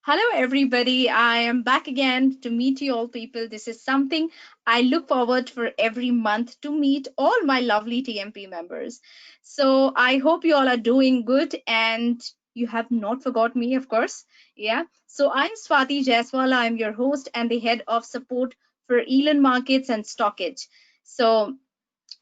Hello, everybody. I am back again to meet you all, people. This is something I look forward for every month to meet all my lovely TMP members. So I hope you all are doing good and you have not forgot me, of course. Yeah. So I'm Swati Jaiswal. I'm your host and the head of support for Elon Markets and Stockage. So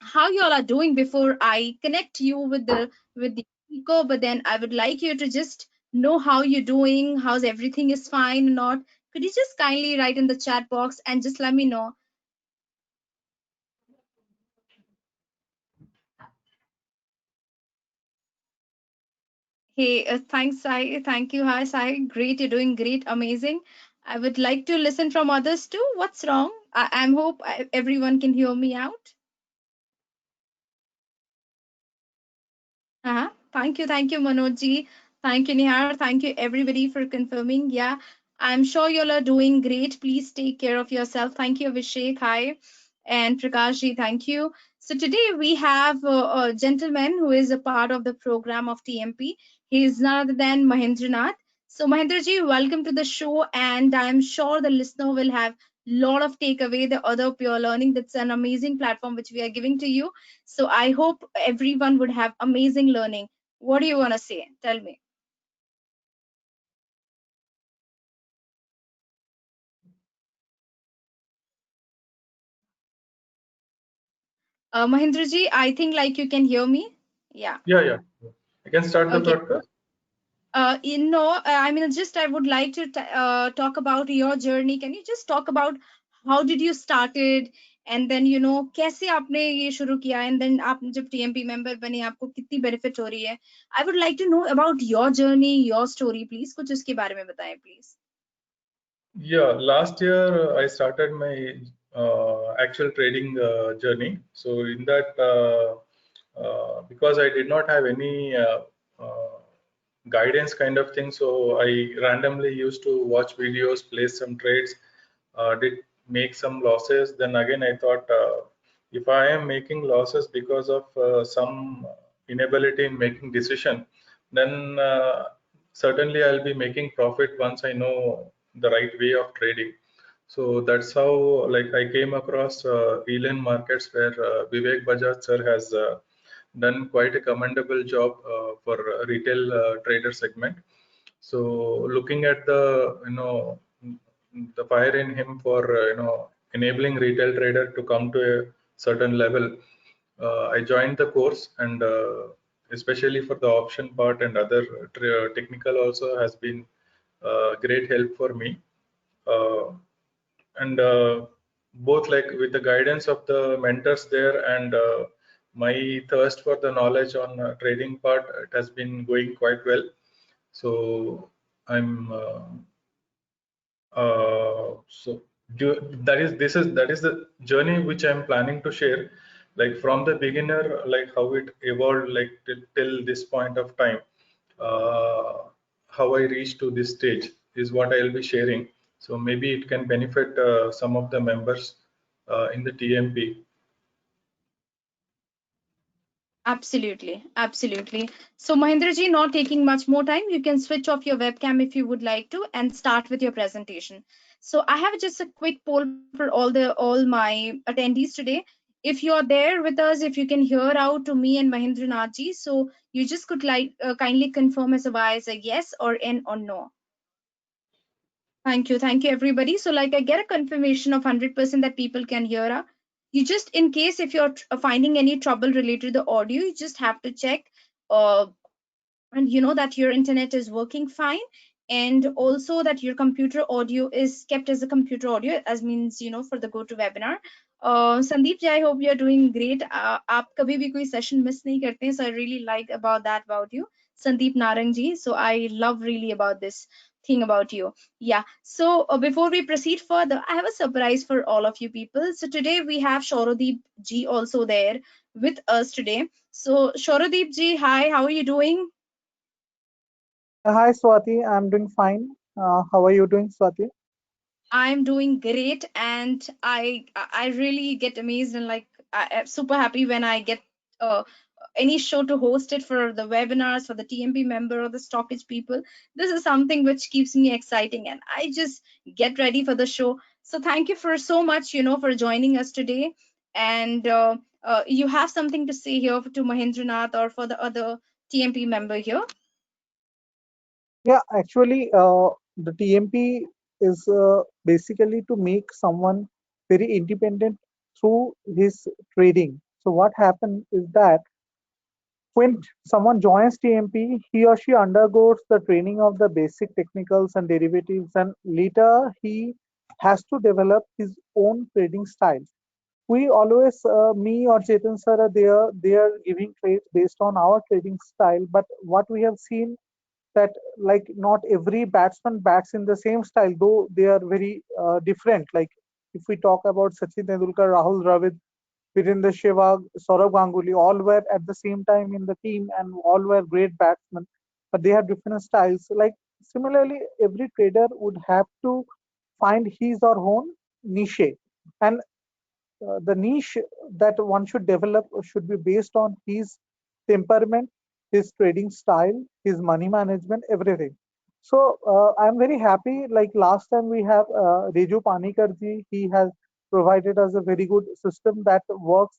how you all are doing before I connect you with the speaker, but then I would like you to just know how you're doing, how's everything is fine or not. Could you just kindly write in the chat box and just let me know? Hey, thanks, Sai. Thank you. Hi, Sai. Great. You're doing great. Amazing. I would like to listen from others too. What's wrong? I'm hope everyone can hear me out. Thank you, Manoj ji. Thank you, Nihar. Thank you, everybody, for confirming. Yeah, I'm sure you all are doing great. Please take care of yourself. Thank you, Abhishek. Hi. And Prakash ji, thank you. So today we have a gentleman who is a part of the program of TMP. He is none other than Mahendranath. So Mahendra ji, welcome to the show, and I'm sure the listener will have lot of takeaway. The other pure learning. That's an amazing platform which we are giving to you. So I hope everyone would have amazing learning. What do you want to say? Tell me. Mahindra ji, I think like you can hear me. Yeah. Yeah. I can start the Okay. broadcast. I mean, just I would like to talk about your journey. Can you just talk about how did you started and then कैसे आपने ये शुरू किया and then आप जब TMP member बने आपको कितनी benefit हो रही है? I would like to know about your journey, your story, please. कुछ उसके बारे में बताएं, please. Yeah, last year I started my actual trading journey. So in that, because I did not have any guidance kind of thing, so I randomly used to watch videos, place some trades, did make some losses. Then again, I thought if I am making losses because of some inability in making decision, then certainly I'll be making profit once I know the right way of trading. So that's how like I came across Elon Markets, where Vivek Bajaj sir has done quite a commendable job for retail trader segment. So looking at the the fire in him for enabling retail trader to come to a certain level, I joined the course, and especially for the option part and other technical also has been great help for me. Uh, and both like with the guidance of the mentors there and my thirst for the knowledge on trading part, it has been going quite well. So I'm so that is the journey which I'm planning to share, like from the beginner, like how it evolved, like till this point of time, uh, how I reached to this stage is what I'll be sharing. So maybe it can benefit some of the members in the TMP. Absolutely, absolutely. So, Mahendra ji, not taking much more time, you can switch off your webcam if you would like to and start with your presentation. So, I have just a quick poll for all my attendees today. If you're there with us, if you can hear out to me and Mahendra Nath ji, so you just could like kindly confirm as a yes or n or no. Thank you, everybody. So, like, I get a confirmation of 100% that people can hear. You just, in case if you're finding any trouble related to the audio, you just have to check, uh, and you know that your internet is working fine, and also that your computer audio is kept as a computer audio, as means for the go to webinar. Sandeep ji, I hope you're doing great. आप कभी भी कोई session miss नहीं करते हैं, so I really like about that about you, Sandeep Narang ji. So I love really about this thing about you. Yeah. So before we proceed further, I have a surprise for all of you people. So today we have Shorodeep ji also there with us today. So Shorodeep ji, hi, how are you doing? Hi Swati, I'm doing fine. How are you doing, Swati? I'm doing great, and I really get amazed and like I'm super happy when I get any show to host it for the webinars for the TMP member or the stockage people. This is something which keeps me exciting, and I just get ready for the show. So thank you for so much, for joining us today. And you have something to say here to Mahendranath or for the other TMP member here? Yeah, actually, the TMP is basically to make someone very independent through his trading. So what happens is that when someone joins TMP, he or she undergoes the training of the basic technicals and derivatives, and later he has to develop his own trading style. We always, me or Chetan sir are there, they are giving trades based on our trading style. But what we have seen that like not every batsman bats in the same style, though they are very different. Like if we talk about Sachin Tendulkar, Rahul Dravid, Virendra Sehwag, Saurabh Ganguly, all were at the same time in the team and all were great batsmen, but they have different styles. Like similarly, every trader would have to find his or own niche, and the niche that one should develop should be based on his temperament, his trading style, his money management, everything. So I'm very happy. Like last time we have Reju Panikarji, he has provided us a very good system that works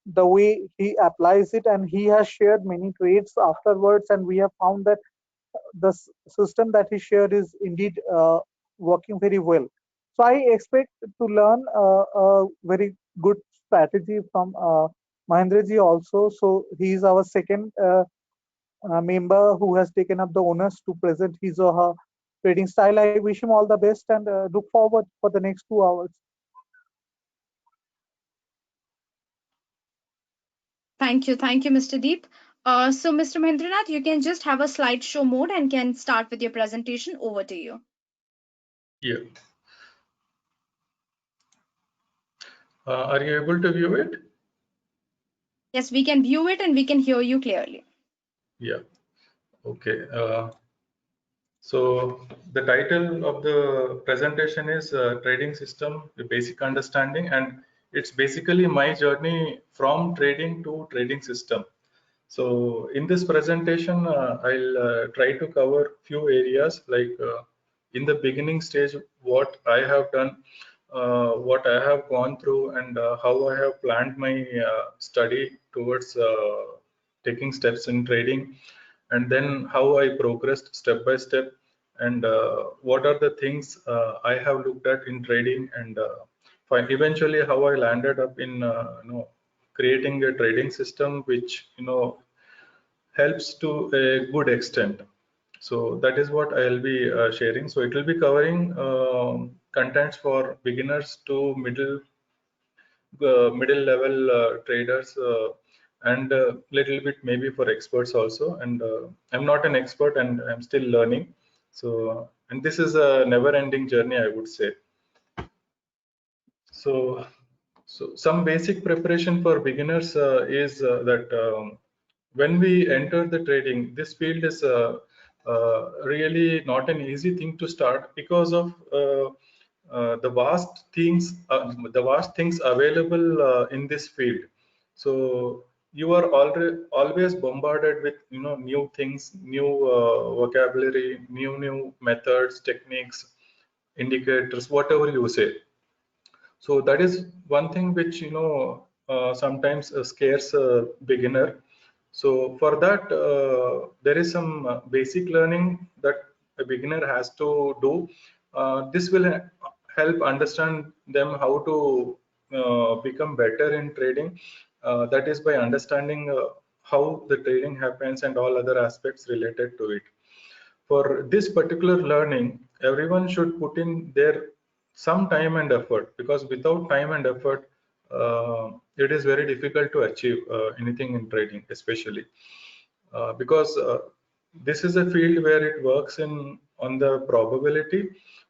the way he applies it, and he has shared many trades afterwards, and we have found that the system that he shared is indeed working very well. So I expect to learn a very good strategy from Mahendraji also. So he is our second member who has taken up the onus to present his or her trading style. I wish him all the best and look forward for the next 2 hours. Thank you, Mr. Deep. So, Mr. Mahendranath, you can just have a slideshow mode and can start with your presentation. Over to you. Yeah. Are you able to view it? Yes, we can view it and we can hear you clearly. Yeah. Okay. So the title of the presentation is Trading System, the Basic Understanding, and it's basically my journey from trading to trading system. So in this presentation, I'll try to cover few areas like in the beginning stage, what I have done, what I have gone through, and how I have planned my study towards taking steps in trading, and then how I progressed step by step, and what are the things I have looked at in trading, and eventually how I landed up in creating a trading system which helps to a good extent. So that is what I'll be sharing. So it will be covering contents for beginners to middle level traders, and a little bit maybe for experts also. And I'm not an expert and I'm still learning. So, and this is a never ending journey, I would say. So, some basic preparation for beginners is that when we enter the trading, this field is really not an easy thing to start because of the vast things available in this field. So you are always bombarded with new things, new vocabulary, new methods, techniques, indicators, whatever you say. So that is one thing which sometimes scares a beginner. So for that, there is some basic learning that a beginner has to do. This will help understand them how to become better in trading. That is by understanding how the trading happens and all other aspects related to it. For this particular learning, everyone should put in their some time and effort, because without time and effort, it is very difficult to achieve anything in trading, especially because this is a field where it works in on the probability,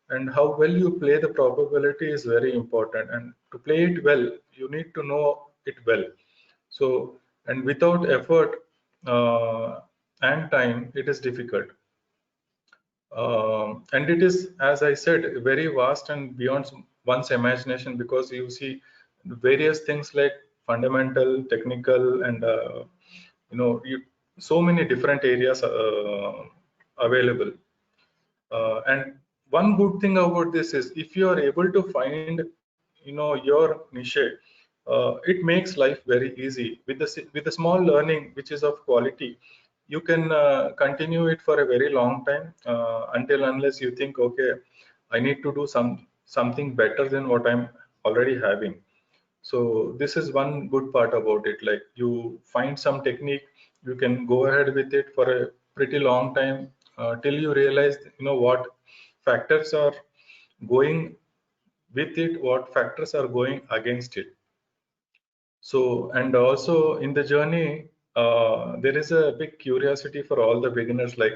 and how well you play the probability is very important. And to play it well, you need to know it well. So, and without effort and time, it is difficult. And it is, as I said, very vast and beyond one's imagination, because you see various things like fundamental, technical, and so many different areas available. And one good thing about this is if you are able to find your niche, it makes life very easy. With a small learning which is of quality, you can continue it for a very long time, until unless you think, okay, I need to do something better than what I'm already having. So this is one good part about it. Like, you find some technique, you can go ahead with it for a pretty long time, till you realize what factors are going with it, what factors are going against it. So, and also in the journey, there is a big curiosity for all the beginners. Like,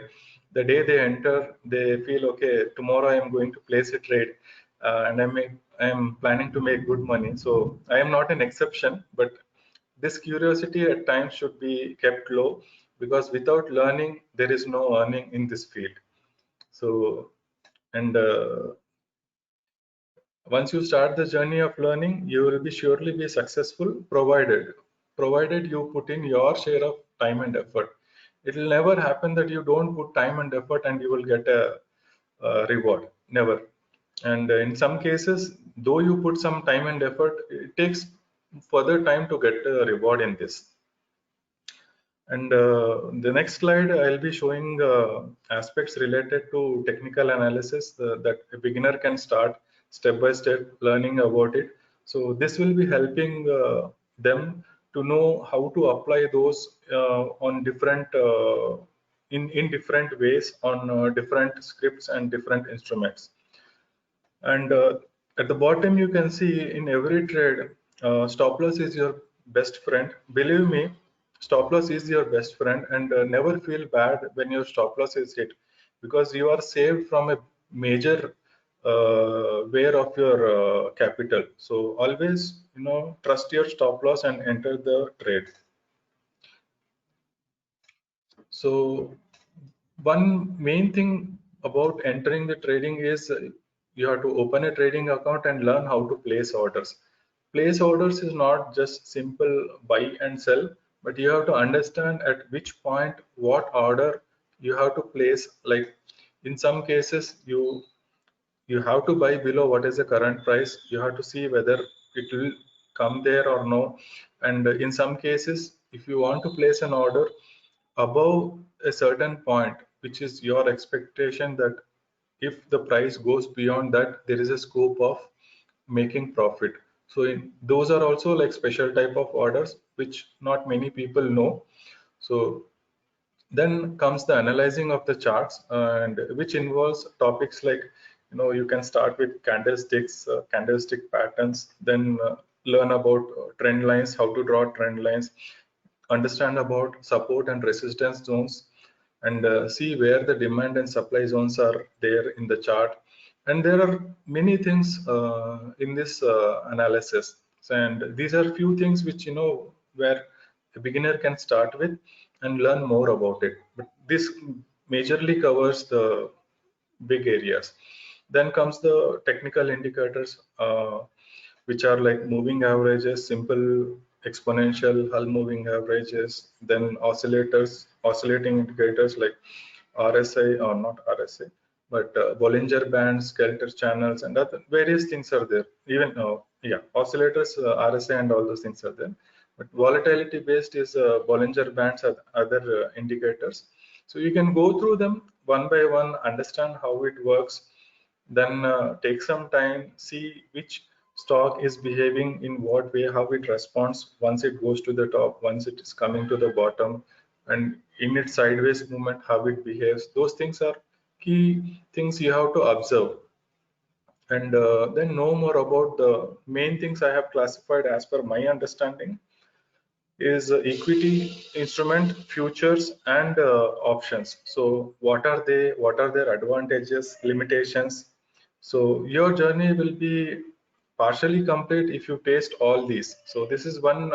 the day they enter, they feel, okay, tomorrow I am going to place a trade, and I am planning to make good money. So I am not an exception, but this curiosity at times should be kept low, because without learning, there is no earning in this field. So, and once you start the journey of learning, you will be surely be successful, provided you put in your share of time and effort. It will never happen that you don't put time and effort and you will get a reward. Never. And in some cases, though you put some time and effort, it takes further time to get a reward in this. And the next slide, I'll be showing aspects related to technical analysis that a beginner can start step by step learning about it. So this will be helping them to know how to apply those on different in different ways on different scripts and different instruments. And at the bottom, you can see in every trade, stop loss is your best friend. Believe me, stop loss is your best friend, and never feel bad when your stop loss is hit, because you are saved from a major wear of your capital. So always, trust your stop loss and enter the trade. So one main thing about entering the trading is you have to open a trading account and learn how to place orders. Place orders is not just simple buy and sell, but you have to understand at which point what order you have to place. Like, in some cases, you have to buy below what is the current price. You have to see whether it will come there or no. And in some cases, if you want to place an order above a certain point, which is your expectation, that if the price goes beyond that, there is a scope of making profit. So those are also like special type of orders which not many people know. So then comes the analyzing of the charts, and which involves topics like, you can start with candlesticks, candlestick patterns, then learn about trend lines, how to draw trend lines, understand about support and resistance zones, and see where the demand and supply zones are there in the chart. And there are many things in this analysis, and these are few things which where a beginner can start with and learn more about it. But this majorly covers the big areas. Then comes the technical indicators, which are like moving averages, simple, exponential, Hull moving averages, then oscillators, oscillating indicators like RSI, or not RSI, but Bollinger Bands, Kelter channels, and other various things are there. Even oscillators, RSI, and all those things are there. But volatility based is Bollinger Bands and other indicators. So you can go through them one by one, understand how it works, then take some time, see which stock is behaving in what way, how it responds once it goes to the top, once it is coming to the bottom, and in its sideways movement, how it behaves. Those things are key things you have to observe. And then know more about the main things I have classified as per my understanding is equity instrument, futures, and options. So what are they? What are their advantages, limitations? So your journey will be partially complete if you taste all these. So this is one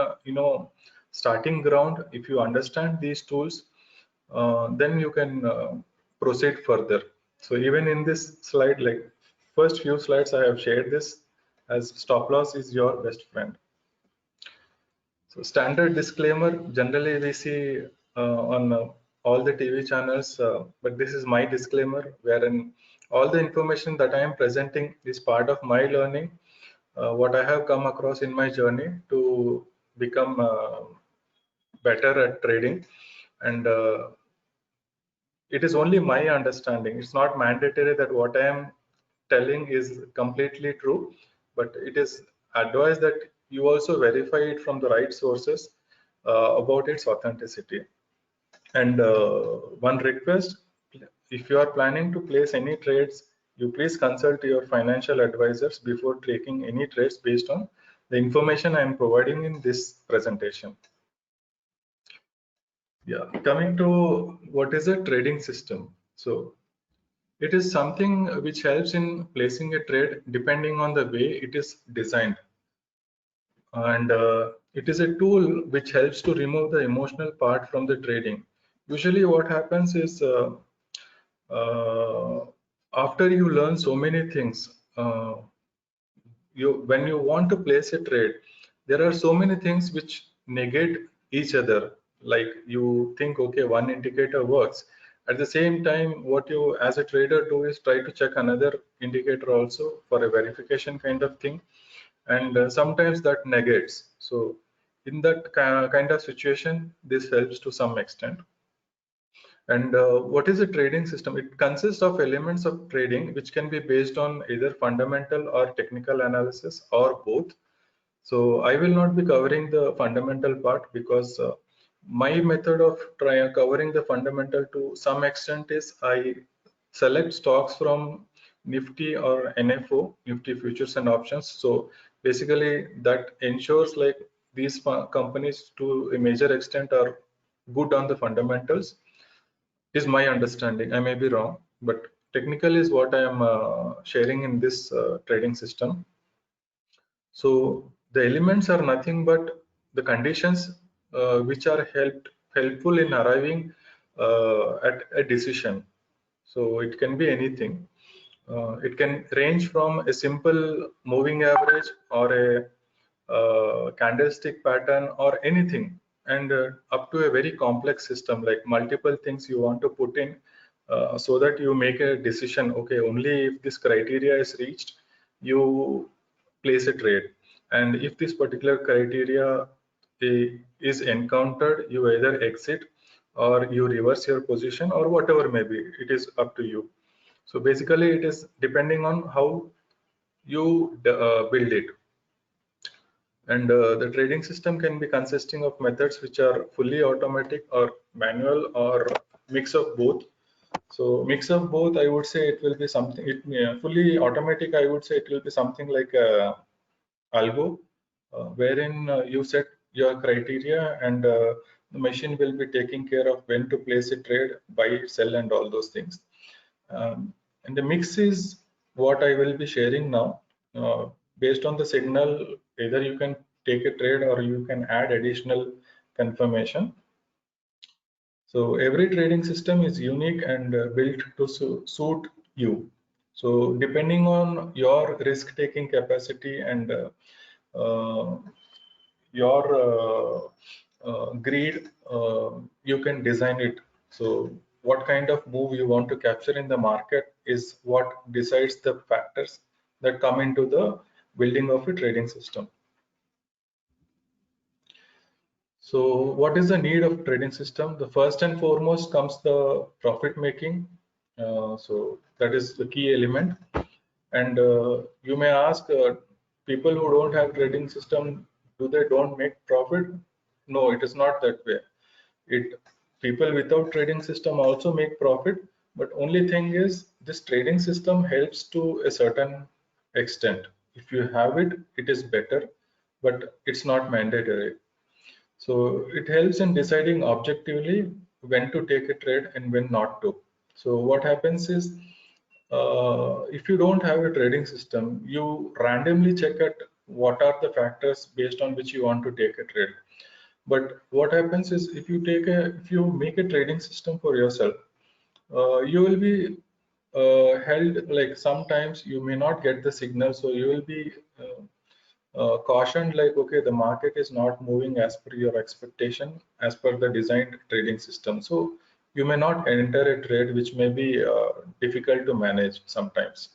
starting ground. If you understand these tools, then you can proceed further. So even in this slide, like first few slides, I have shared this as stop loss is your best friend. So standard disclaimer, generally we see on all the TV channels, but this is my disclaimer, wherein all the information that I am presenting is part of my learning, what I have come across in my journey to become better at trading. And it is only my understanding. It's not mandatory that what I am telling is completely true, but it is advised that you also verify it from the right sources about its authenticity. And one request, if you are planning to place any trades, you please consult your financial advisors before taking any trades based on the information I am providing in this presentation. Yeah, coming to what is a trading system. So it is something which helps in placing a trade depending on the way it is designed. And it is a tool which helps to remove the emotional part from the trading. Usually what happens is after you learn so many things, when you want to place a trade, there are so many things which negate each other. Like you think, okay, one indicator works. At the same time, what you as a trader do is try to check another indicator also for a verification kind of thing, and sometimes that negates. So in that kind of situation, this helps to some extent. And what is a trading system? It consists of elements of trading which can be based on either fundamental or technical analysis or both. So I will not be covering the fundamental part because my method of covering the fundamental to some extent is I select stocks from Nifty or NFO, Nifty futures and options. So basically that ensures like these companies to a major extent are good on the fundamentals, is my understanding. I may be wrong, but technical is what I am sharing in this trading system. So the elements are nothing but the conditions which are helpful in arriving at a decision. So it can be anything. It can range from a simple moving average or a candlestick pattern or anything, and up to a very complex system like multiple things you want to put in so that you make a decision. Okay, only if this criteria is reached, you place a trade, and if this particular criteria is encountered, you either exit or you reverse your position or whatever may be. It is up to you. So basically it is depending on how you build it. And the trading system can be consisting of methods which are fully automatic or manual or mix of both. So mix of both, I would say it will be something, fully automatic, I would say it will be something like algo, wherein you set your criteria and the machine will be taking care of when to place a trade, buy, sell, and all those things. And the mix is what I will be sharing now. Based on the signal, either you can take a trade or you can add additional confirmation. So every trading system is unique and built to suit you. So depending on your risk-taking capacity and your greed, you can design it. So what kind of move you want to capture in the market is what decides the factors that come into the building of a trading system. So what is the need of trading system? The first and foremost comes the profit making. So that is the key element. And you may ask, people who don't have trading system, do they don't make profit? No, it is not that way. People without trading system also make profit, but only thing is this trading system helps to a certain extent. If you have it, it is better, but it's not mandatory. So it helps in deciding objectively when to take a trade and when not to. So what happens is, if you don't have a trading system, you randomly check at what are the factors based on which you want to take a trade. But what happens is, if you make a trading system for yourself, you will be held, like sometimes you may not get the signal, so you will be cautioned like, okay, the market is not moving as per your expectation, as per the designed trading system. So you may not enter a trade which may be difficult to manage sometimes.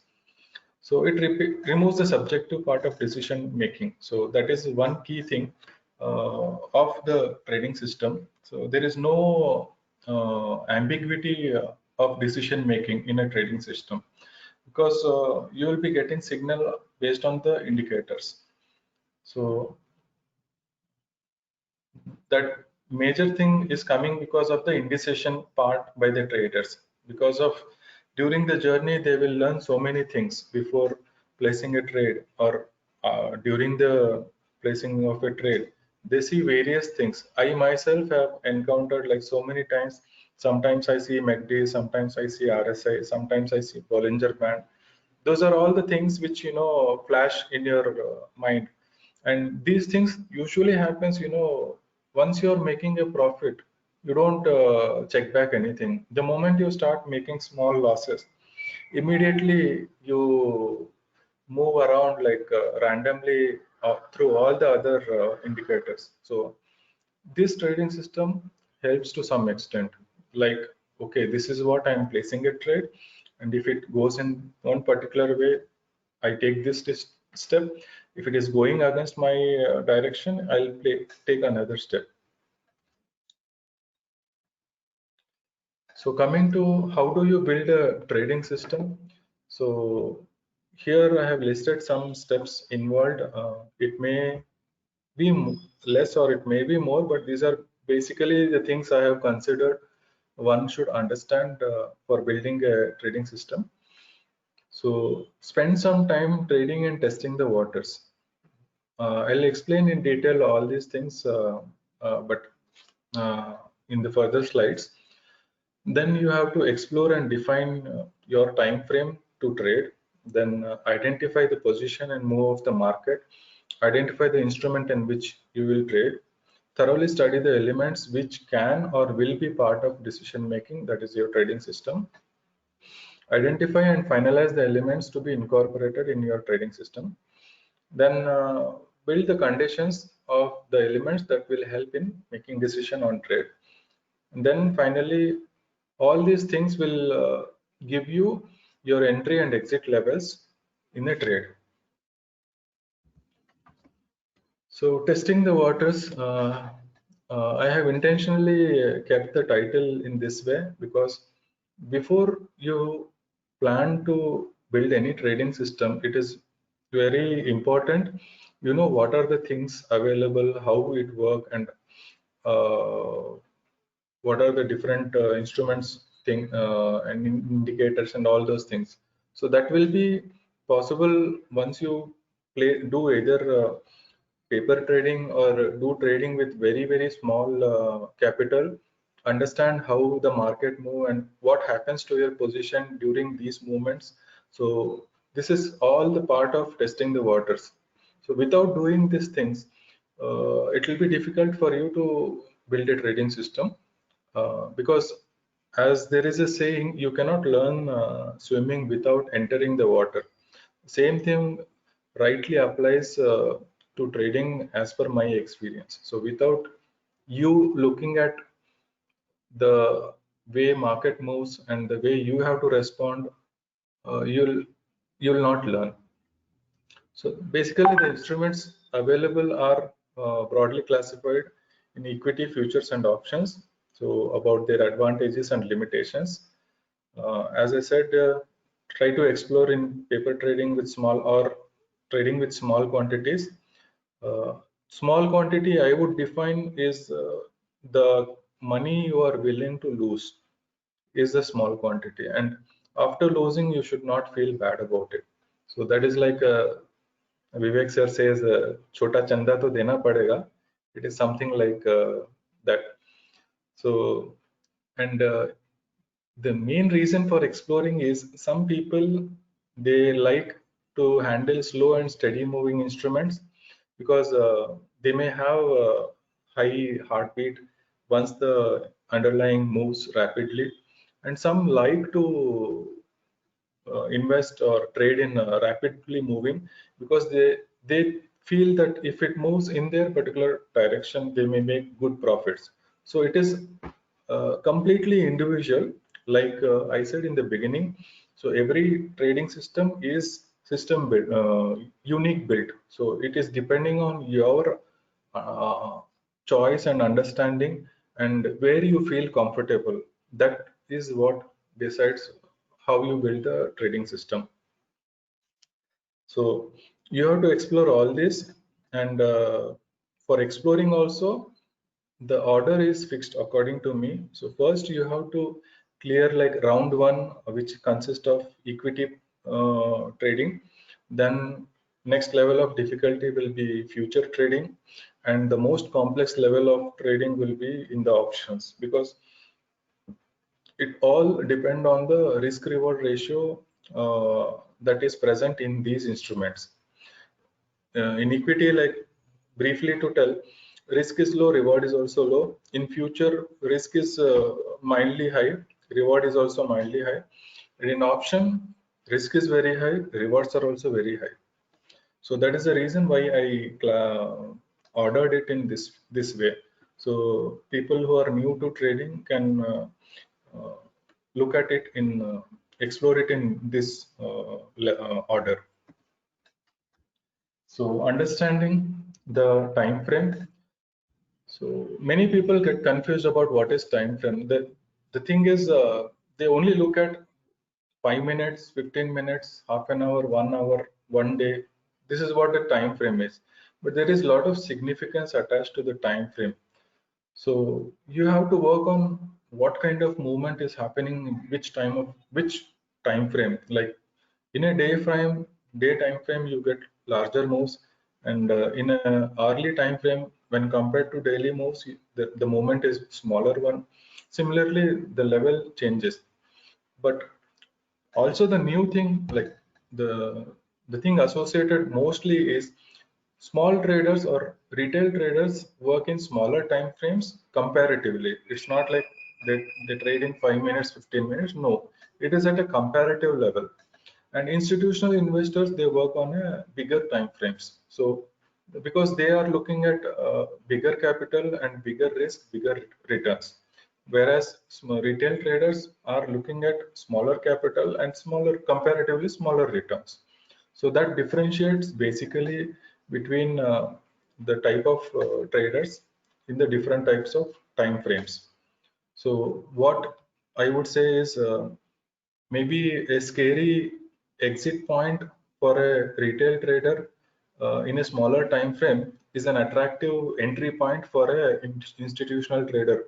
So it removes the subjective part of decision making. So that is one key thing of the trading system. So there is no ambiguity of decision making in a trading system, because you will be getting signal based on the indicators. So that major thing is coming because of the indecision part by the traders, because of during the journey they will learn so many things before placing a trade, or during the placing of a trade they see various things. I myself have encountered like so many times. Sometimes I see MACD, sometimes I see RSI, sometimes I see Bollinger Band. Those are all the things which flash in your mind. And these things usually happens, once you're making a profit, you don't check back anything. The moment you start making small losses, immediately you move around like randomly through all the other indicators. So this trading system helps to some extent, like, okay, this is what I'm placing a trade, and if it goes in one particular way, I take this step. If it is going against my direction, I'll take another step. So coming to how do you build a trading system? So here I have listed some steps involved. It may be less or it may be more, but these are basically the things I have considered one should understand for building a trading system. So spend some time trading and testing the waters. I'll explain in detail all these things, but in the further slides. Then you have to explore and define your time frame to trade. Then identify the position and move of the market. Identify the instrument in which you will trade. Thoroughly study the elements which can or will be part of decision making, that is your trading system. Identify and finalize the elements to be incorporated in your trading system. Then build the conditions of the elements that will help in making decision on trade. And then finally, all these things will give you your entry and exit levels in a trade. So testing the waters, I have intentionally kept the title in this way because before you plan to build any trading system, it is very important, what are the things available, how it work, and uh, what are the different instruments and indicators and all those things. So that will be possible once you do either paper trading or do trading with very small capital. Understand how the market move and what happens to your position during these movements. So this is all the part of testing the waters. So without doing these things, it will be difficult for you to build a trading system, because as there is a saying, you cannot learn swimming without entering the water. Same thing rightly applies to trading as per my experience. So without you looking at the way market moves and the way you have to respond, you'll not learn. So basically the instruments available are broadly classified in equity, futures and options. So about their advantages and limitations. As I said, try to explore in paper trading with small or trading with small quantities. Uh, Small quantity I would define is the money you are willing to lose is the small quantity, and after losing you should not feel bad about it. So that is like Vivek sir says, "Chota chanda to dena padega." It is something like that. So, and the main reason for exploring is some people they like to handle slow and steady moving instruments because they may have a high heartbeat once the underlying moves rapidly, and some like to invest or trade in rapidly moving because they feel that if it moves in their particular direction, they may make good profits. So it is completely individual, like I said in the beginning. So every trading system is system built, unique built. So it is depending on your choice and understanding and where you feel comfortable. That is what decides how you build the trading system. So you have to explore all this, and for exploring also, the order is fixed according to me. So first you have to clear like round one, which consists of equity trading. Then next level of difficulty will be future trading, and the most complex level of trading will be in the options, because it all depend on the risk reward ratio that is present in these instruments. In equity, like briefly to tell, risk is low, reward is also low. In future, risk is mildly high, reward is also mildly high. And in option, risk is very high, rewards are also very high. So that is the reason why I ordered it in this way. So people who are new to trading can uh, look at it in explore it in this order. So understanding the time frame. So many people get confused about what is time frame. The thing is, they only look at 5 minutes, 15 minutes, half an hour, 1 hour, 1 day. This is what the time frame is. But there is a lot of significance attached to the time frame. So you have to work on what kind of movement is happening in which time frame. Like in a day time frame, you get larger moves, and in a hourly time frame, when compared to daily moves, the movement is smaller one. Similarly, the level changes. But also the new thing, like the thing associated mostly is small traders or retail traders work in smaller time frames comparatively. It's not like they trade in 5 minutes, 15 minutes. No, it is at a comparative level. And institutional investors, they work on a bigger time frames. So because they are looking at bigger capital and bigger risk, bigger returns, whereas retail traders are looking at smaller capital and comparatively smaller returns. So that differentiates basically between the type of traders in the different types of time frames. So what I would say is maybe a scary exit point for a retail trader in a smaller time frame is an attractive entry point for a institutional trader,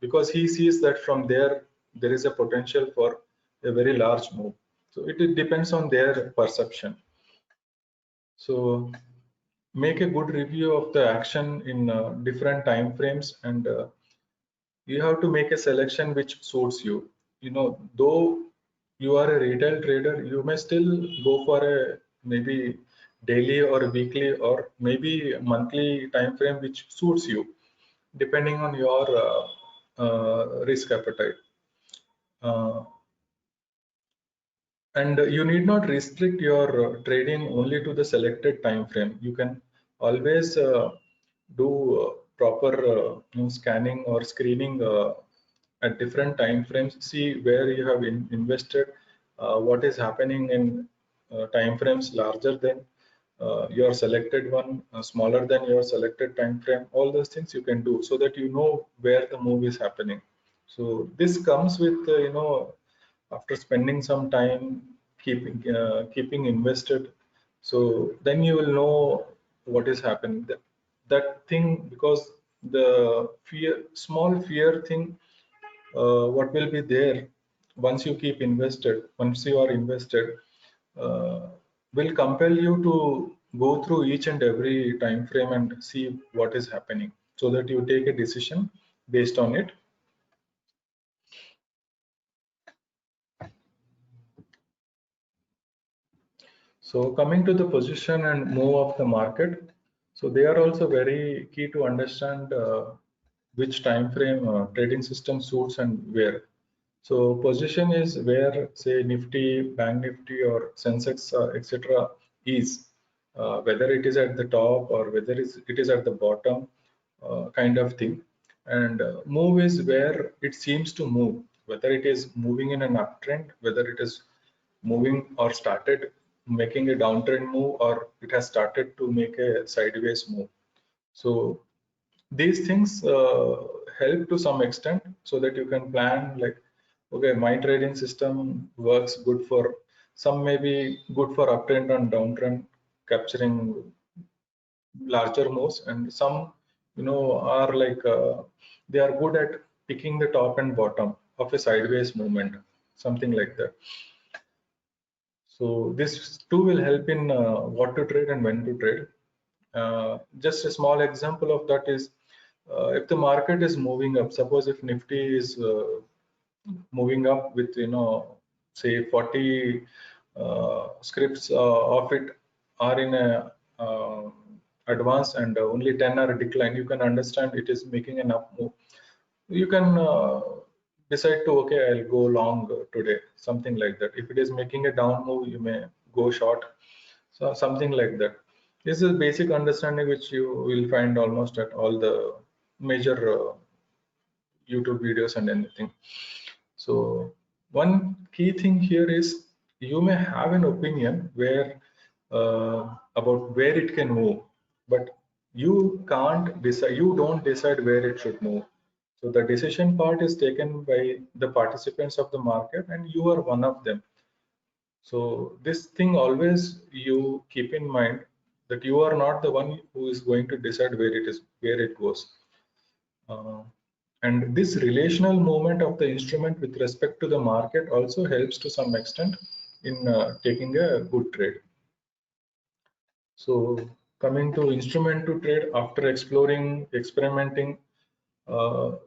because he sees that from there is a potential for a very large move. So it depends on their perception. So make a good review of the action in different time frames, and you have to make a selection which suits you. You know, though you are a retail trader, you may still go for a maybe daily or weekly or maybe monthly time frame which suits you, depending on your risk appetite. Uh, and you need not restrict your trading only to the selected time frame. You can always do proper scanning or screening at different time frames. See where you have invested, what is happening in time frames larger than your selected one, smaller than your selected time frame. All those things you can do so that you know where the move is happening. So this comes with after spending some time keeping invested. So then you will know what is happening. That thing, because the small fear thing, what will be there once you keep invested, once you are invested, uh, will compel you to go through each and every time frame and see what is happening, so that you take a decision based on it. So coming to the position and move of the market, so they are also very key to understand which time frame trading system suits and where. So position is where, say, Nifty, Bank Nifty, or Sensex, etc. is. whether it is at the top or whether it is at the bottom, kind of thing. And move is where it seems to move, whether it is moving in an uptrend, whether it is moving or started making a downtrend move, or it has started to make a sideways move. So these things help to some extent, so that you can plan like, okay, my trading system works good for some, maybe good for uptrend and downtrend, capturing larger moves, and some, are like they are good at picking the top and bottom of a sideways movement, something like that. So this too will help in what to trade and when to trade. Just a small example of that is, if the market is moving up, suppose if Nifty is moving up with, say 40 scripts of it are in a advance, and only 10 are decline, you can understand it is making an up move. You can decide to, okay, I'll go long today, something like that. If it is making a down move, you may go short, so something like that. This is basic understanding which you will find almost at all the major YouTube videos and anything. So one key thing here is, you may have an opinion where about where it can move, but you can't decide, you don't decide where it should move. So the decision part is taken by the participants of the market, and you are one of them. So this thing always you keep in mind, that you are not the one who is going to decide where it goes. And this relational movement of the instrument with respect to the market also helps to some extent in taking a good trade. So coming to instrument to trade, after exploring, experimenting,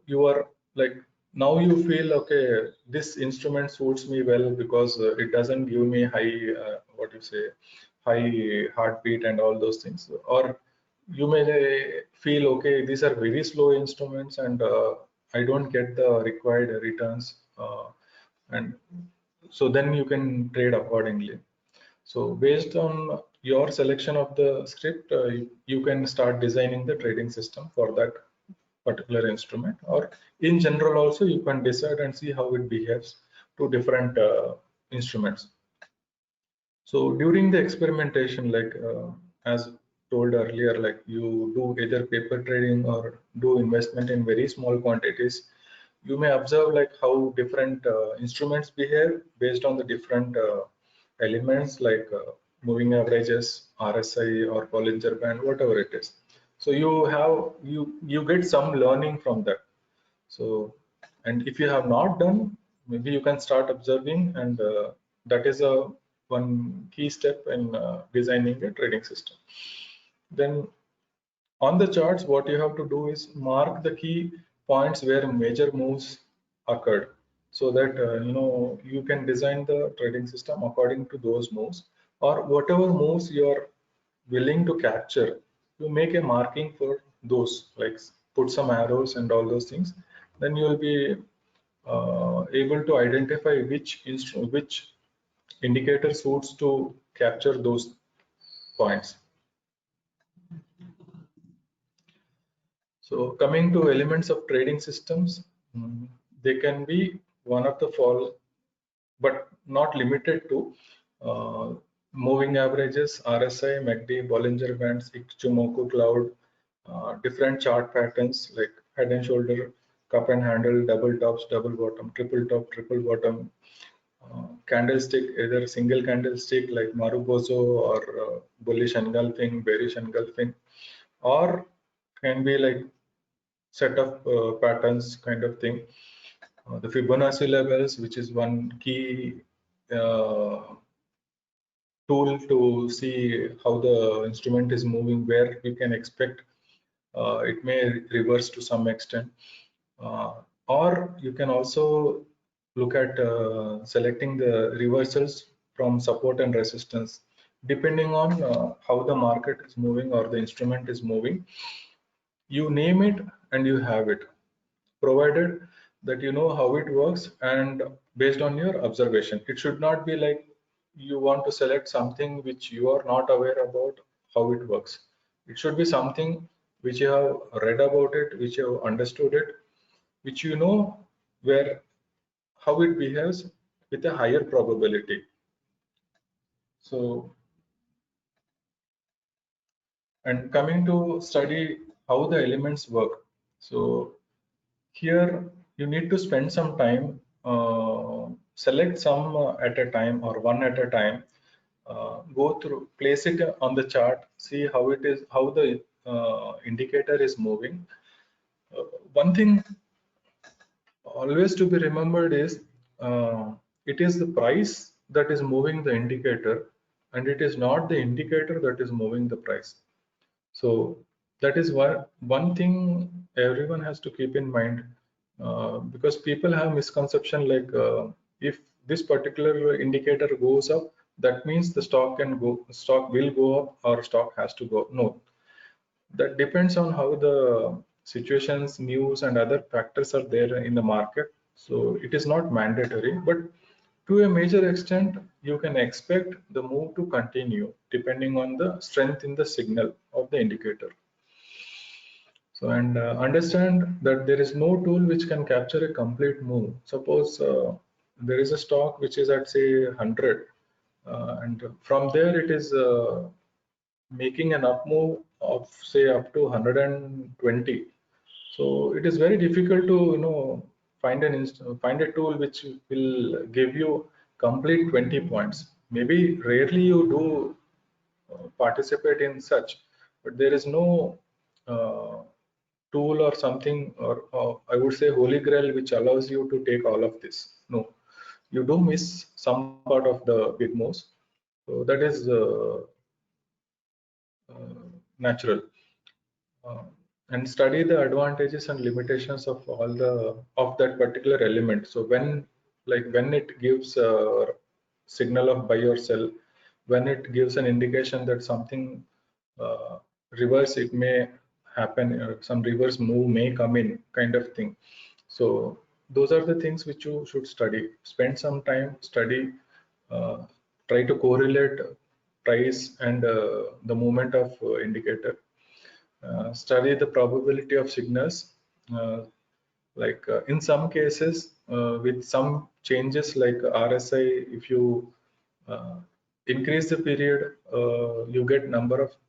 you are like, now you feel, okay, this instrument suits me well because it doesn't give me high, what you say, high heartbeat and all those things. Or you may feel, okay, these are very slow instruments, and I don't get the required returns, and so then you can trade accordingly. So based on your selection of the script, you can start designing the trading system for that particular instrument, or in general also you can decide and see how it behaves to different instruments. So during the experimentation, like as told earlier, like you do either paper trading or do investment in very small quantities, you may observe like how different instruments behave based on the different elements, like moving averages, RSI or Bollinger Band, whatever it is. So you get some learning from that. So, and if you have not done, maybe you can start observing, and that is a one key step in designing a trading system. Then on the charts, what you have to do is mark the key points where major moves occurred, so that you can design the trading system according to those moves, or whatever moves you are willing to capture, you make a marking for those, like put some arrows and all those things. Then you will be able to identify which indicator suits to capture those points. So coming to elements of trading systems, they can be one of the following, but not limited to moving averages, RSI, MACD, Bollinger Bands, Ichimoku cloud, different chart patterns like head and shoulder, cup and handle, double tops, double bottom, triple top, triple bottom, candlestick, either single candlestick like Marubozu, or bullish engulfing, bearish engulfing, or can be like set of patterns kind of thing. The Fibonacci levels, which is one key tool to see how the instrument is moving, where we can expect it may reverse to some extent. Or you can also look at selecting the reversals from support and resistance, depending on how the market is moving or the instrument is moving. You name it and you have it, provided that you know how it works and based on your observation. It should not be like you want to select something which you are not aware about, how it works. It should be something which you have read about it, which you have understood it, which you know where how it behaves with a higher probability. So, and coming to study how the elements work. So here you need to spend some time, select some at a time or one at a time, go through, place it on the chart, see how it is, how the indicator is moving. One thing always to be remembered is it is the price that is moving the indicator, and it is not the indicator that is moving the price. So that is one thing everyone has to keep in mind, because people have misconception like if this particular indicator goes up, that means the stock will go up or stock has to go. No, that depends on how the situations, news, and other factors are there in the market. So it is not mandatory, but to a major extent, you can expect the move to continue depending on the strength in the signal of the indicator. So, and understand that there is no tool which can capture a complete move. Suppose there is a stock which is at say 100, and from there it is making an up move of say up to 120. So it is very difficult to find find a tool which will give you complete 20 points. Maybe rarely you do participate in such, but there is no tool or something, or I would say holy grail, which allows you to take all of this. No, you do miss some part of the big moves. So that is natural. Uh, and study the advantages and limitations of all the of that particular element. So when it gives a signal of buy or sell, when it gives an indication that something reverse it may happen, some reverse move may come in, kind of thing. So those are the things which you should study. Spend some time, study, uh, try to correlate price and the movement of indicator. Study the probability of signals. In some cases, with some changes like RSI, if you uh, increase the period, you get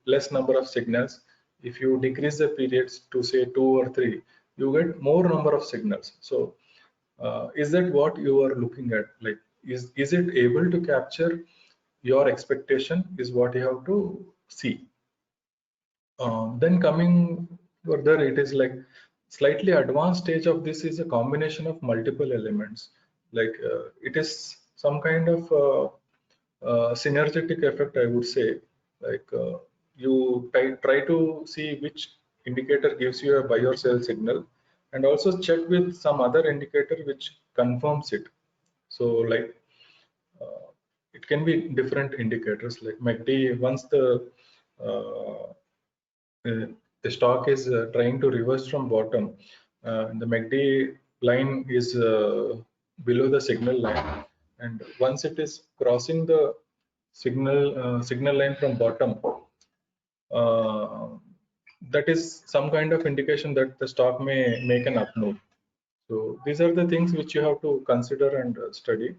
less number of signals. If you decrease the periods to say 2 or 3, you get more number of signals. So is that what you are looking at? Like, is it able to capture your expectation? Is what you have to see. Then coming further, it is like slightly advanced stage of this is a combination of multiple elements. Like it is some kind of synergetic effect, I would say. Like you try to see which indicator gives you a buy or sell signal, and also check with some other indicator which confirms it. So like it can be different indicators like MACD. Once the stock is trying to reverse from bottom, the MACD line is below the signal line, and once it is crossing the signal line from bottom, uh, that is some kind of indication that the stock may make an up move. So these are the things which you have to consider and study.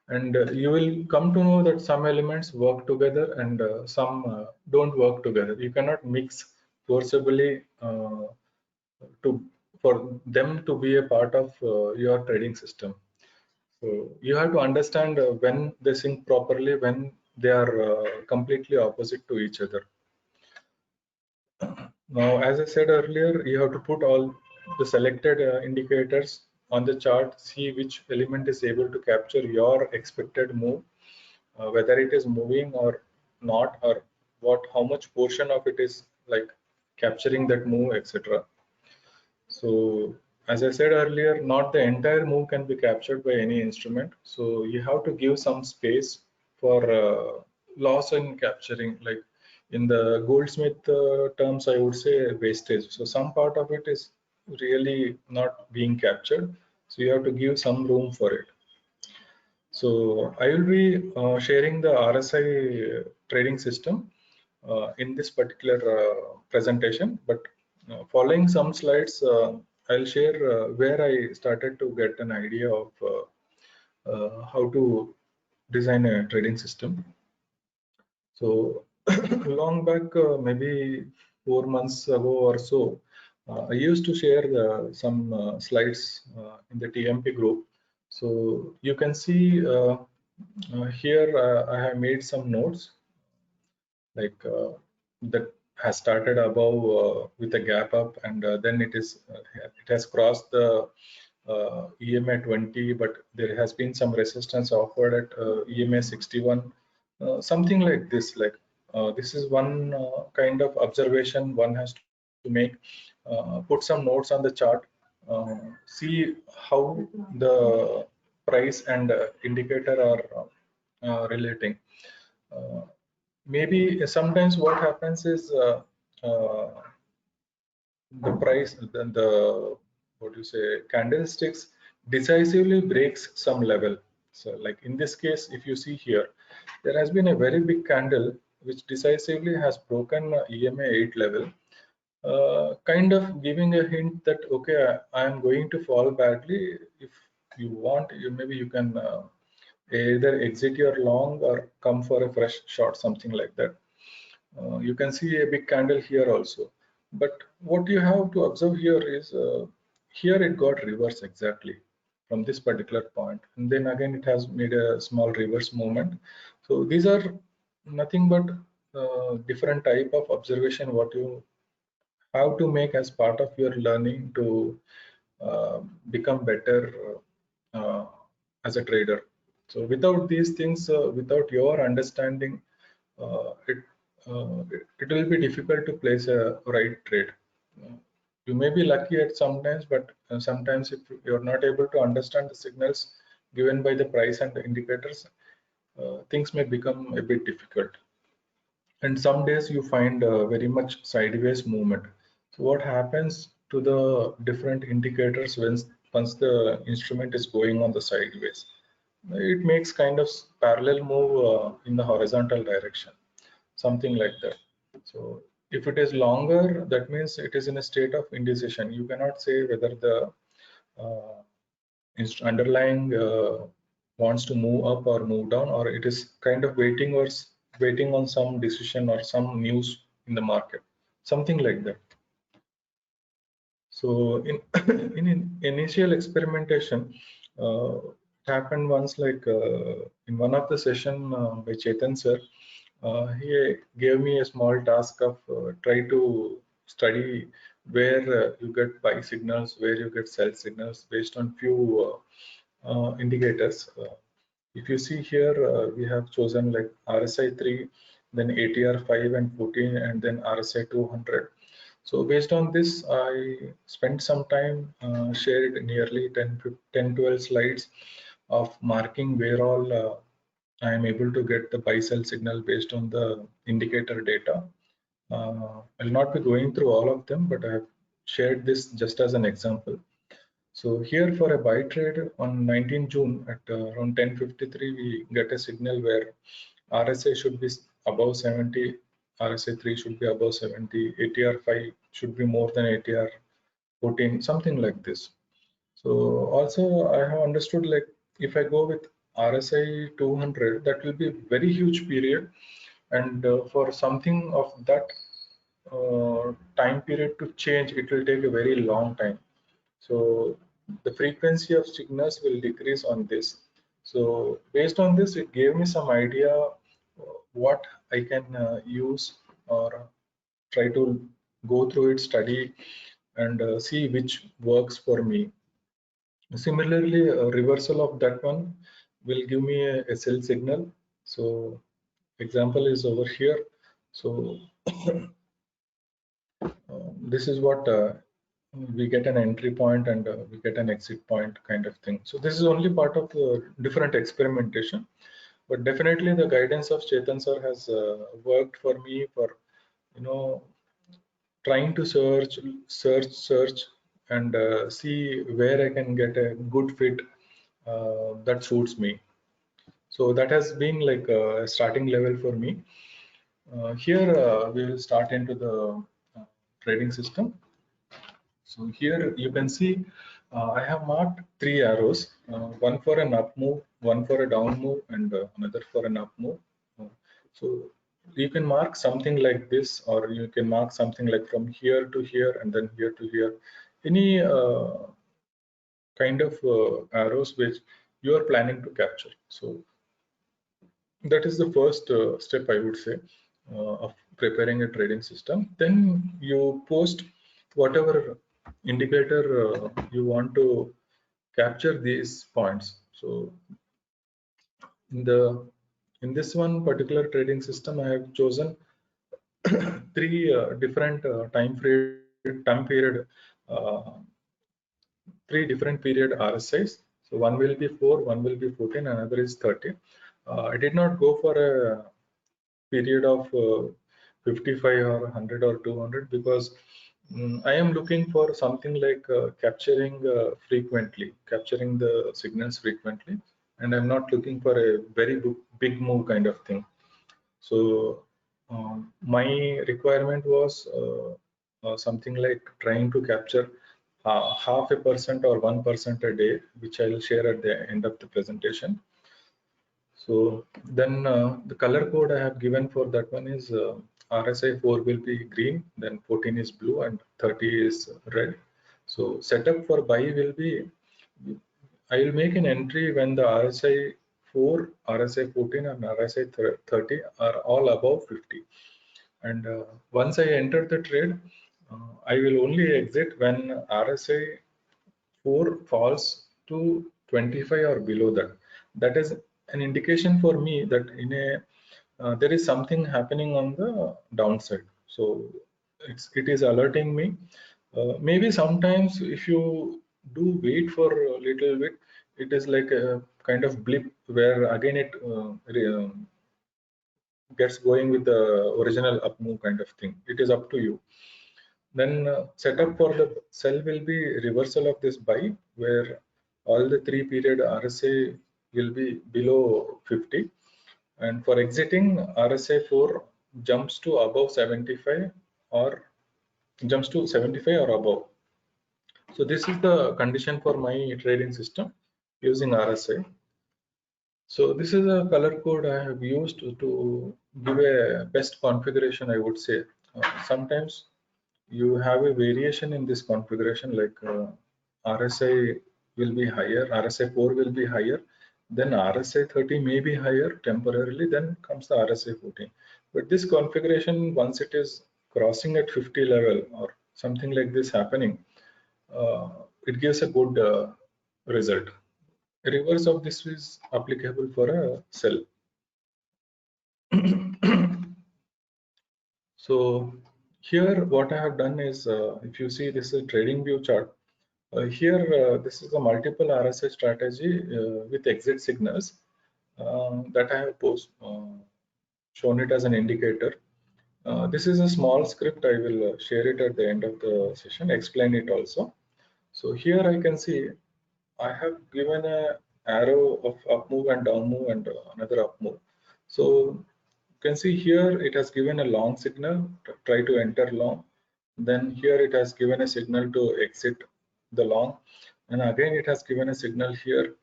And you will come to know that some elements work together and some don't work together. You cannot mix forcibly to for them to be a part of your trading system. So you have to understand when they sync properly, when they are completely opposite to each other. Now, as I said earlier, you have to put all the selected indicators on the chart, see which element is able to capture your expected move, whether it is moving or not, or how much portion of it is like capturing that move, etc. So as I said earlier, not the entire move can be captured by any instrument. So you have to give some space for loss in capturing. Like in the Goldsmith terms, I would say wastage. So some part of it is really not being captured. So you have to give some room for it. So I will be sharing the RSI trading system in this particular presentation, but following some slides, I'll share where I started to get an idea of how to design a trading system. So long back, maybe 4 months ago or so, I used to share some slides in the TMP group. So you can see here I have made some notes, like that has started above with a gap up, and then it has crossed the EMA 20, but there has been some resistance offered at EMA 61, something like this. Like this is one kind of observation one has to make. Put some notes on the chart, see how the price and indicator are relating. Maybe sometimes what happens is uh, the price, the what do you say, candlesticks decisively breaks some level. So like in this case, if you see here, there has been a very big candle which decisively has broken EMA 8 level, kind of giving a hint that okay, I am going to fall badly. If you want, maybe you can either exit your long or come for a fresh short, something like that. You can see a big candle here also, but what you have to observe here is here it got reverse exactly from this particular point, and then again it has made a small reverse movement. So these are nothing but different type of observation what you have to make as part of your learning to become better uh, as a trader. So without these things, without your understanding, it will be difficult to place a right trade. You may be lucky at sometimes, but sometimes if you're not able to understand the signals given by the price and the indicators, things may become a bit difficult. And some days you find very much sideways movement. So what happens to the different indicators once the instrument is going on the sideways? It makes kind of parallel move in the horizontal direction, something like that. So if it is longer, that means it is in a state of indecision. You cannot say whether the uh, underlying wants to move up or move down, or it is kind of waiting on some decision or some news in the market, something like that. So in in initial experimentation, it happened once, like in one of the session by Chetan sir, he gave me a small task of try to study where you get buy signals, where you get sell signals based on few indicators. If you see here, we have chosen like RSI 3, then ATR 5 and 14, and then RSI 200. So based on this, I spent some time, shared nearly 10, 12 slides of marking where all I am able to get the buy sell signal based on the indicator data. I'll not be going through all of them, but I have shared this just as an example. So here for a buy trade on 19 June at around 10:53, we get a signal where RSI should be above 70, RSI 3 should be above 70, ATR 5 should be more than ATR 14, something like this. So also I have understood, like if I go with RSI 200, that will be very huge period, and for something of that time period to change, it will take a very long time. So the frequency of signals will decrease on this. So based on this, it gave me some idea what I can use or try to go through it, study, and see which works for me. Similarly, a reversal of that one will give me a sell signal. So example is over here. So this is what we get an entry point, and we get an exit point kind of thing. So this is only part of different experimentation, but definitely the guidance of Chetan sir has worked for me for, you know, trying to search, and see where I can get a good fit that suits me. So that has been like a starting level for me. Here we will start into the trading system. So here you can see I have marked 3 arrows, one for an up move, one for a down move, and another for an up move. So you can mark something like this, or you can mark something like from here to here and then here to here. Any kind of arrows which you are planning to capture. So that is the first step, I would say, of preparing a trading system. Then you post whatever indicator you want to capture these points. So in this one particular trading system, I have chosen three different time period, uh, three different period RSIs. So one will be 4, one will be 14, another is 30. I did not go for a period of 55 or 100 or 200 because I am looking for something like capturing frequently, capturing the signals frequently, and I'm not looking for a very big move kind of thing. So my requirement was something like trying to capture half a percent or 1% a day, which I'll share at the end of the presentation. So then the color code I have given for that one is RSI 4 will be green, then 14 is blue, and 30 is red. So setup for buy will be, I will make an entry when the RSI 4, RSI 14, and RSI 30 are all above 50. And once I enter the trade, I will only exit when RSI 4 falls to 25 or below that. That is an indication for me that in a there is something happening on the downside. So it is alerting me. Maybe sometimes if you do wait for a little bit, it is like a kind of blip where again it gets going with the original up move kind of thing. It is up to you. Then setup for the sell will be reversal of this buy, where all the 3 period RSI will be below 50, and for exiting RSI 4 jumps to above 75 or jumps to 75 or above. So this is the condition for my trading system using RSI. So this is a color code I have used to give a best configuration, I would say. Sometimes you have a variation in this configuration, like RSI will be higher, RSI 4 will be higher, then RSI 30 may be higher temporarily, then comes the RSI 14. But this configuration, once it is crossing at 50 level or something like this happening, it gives a good result. Reverse of this is applicable for a cell. So here what I have done is, if you see this is a trading view chart. Here this is a multiple RSI strategy with exit signals that I have shown it as an indicator. This is a small script. I will share it at the end of the session, explain it also. So here I can see I have given a arrow of up move and down move and another up move. So you can see here it has given a long signal, try to enter long. Then here it has given a signal to exit the long. And again it has given a signal here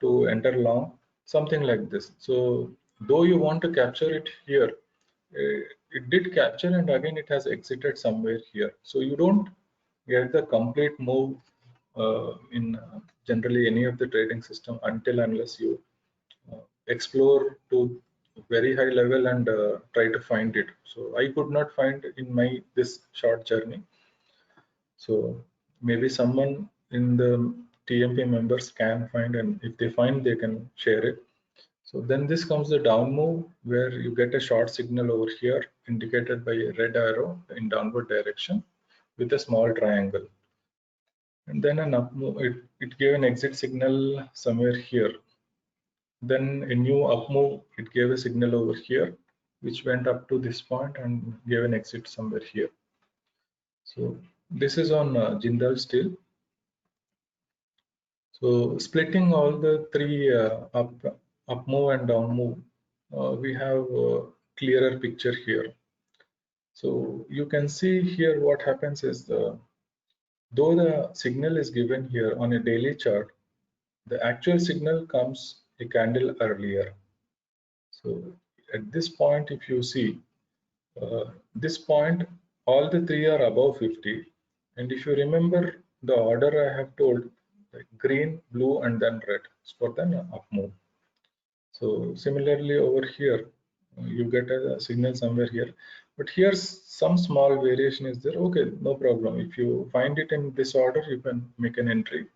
to enter long, something like this. So though you want to capture it here, it did capture and again it has exited somewhere here. So you don't get the complete move in generally any of the trading system until unless you explore to very high level and try to find it. So I could not find in my this short journey. So maybe someone in the TMP members can find, and if they find, they can share it. So then this comes the down move, where you get a short signal over here indicated by a red arrow in downward direction with a small triangle. And then an up move, it gave an exit signal somewhere here. Then a new up move, it gave a signal over here, which went up to this point and gave an exit somewhere here. So this is on Jindal Steel. So splitting all the three up move and down move, we have a clearer picture here. So you can see here what happens is though the signal is given here on a daily chart, the actual signal comes a candle earlier. So at this point, if you see this point, all the three are above 50. And if you remember the order I have told, like green, blue, and then red, it's for the up move. So similarly over here, you get a signal somewhere here, but here's some small variation is there. Okay, no problem. If you find it in this order, you can make an entry.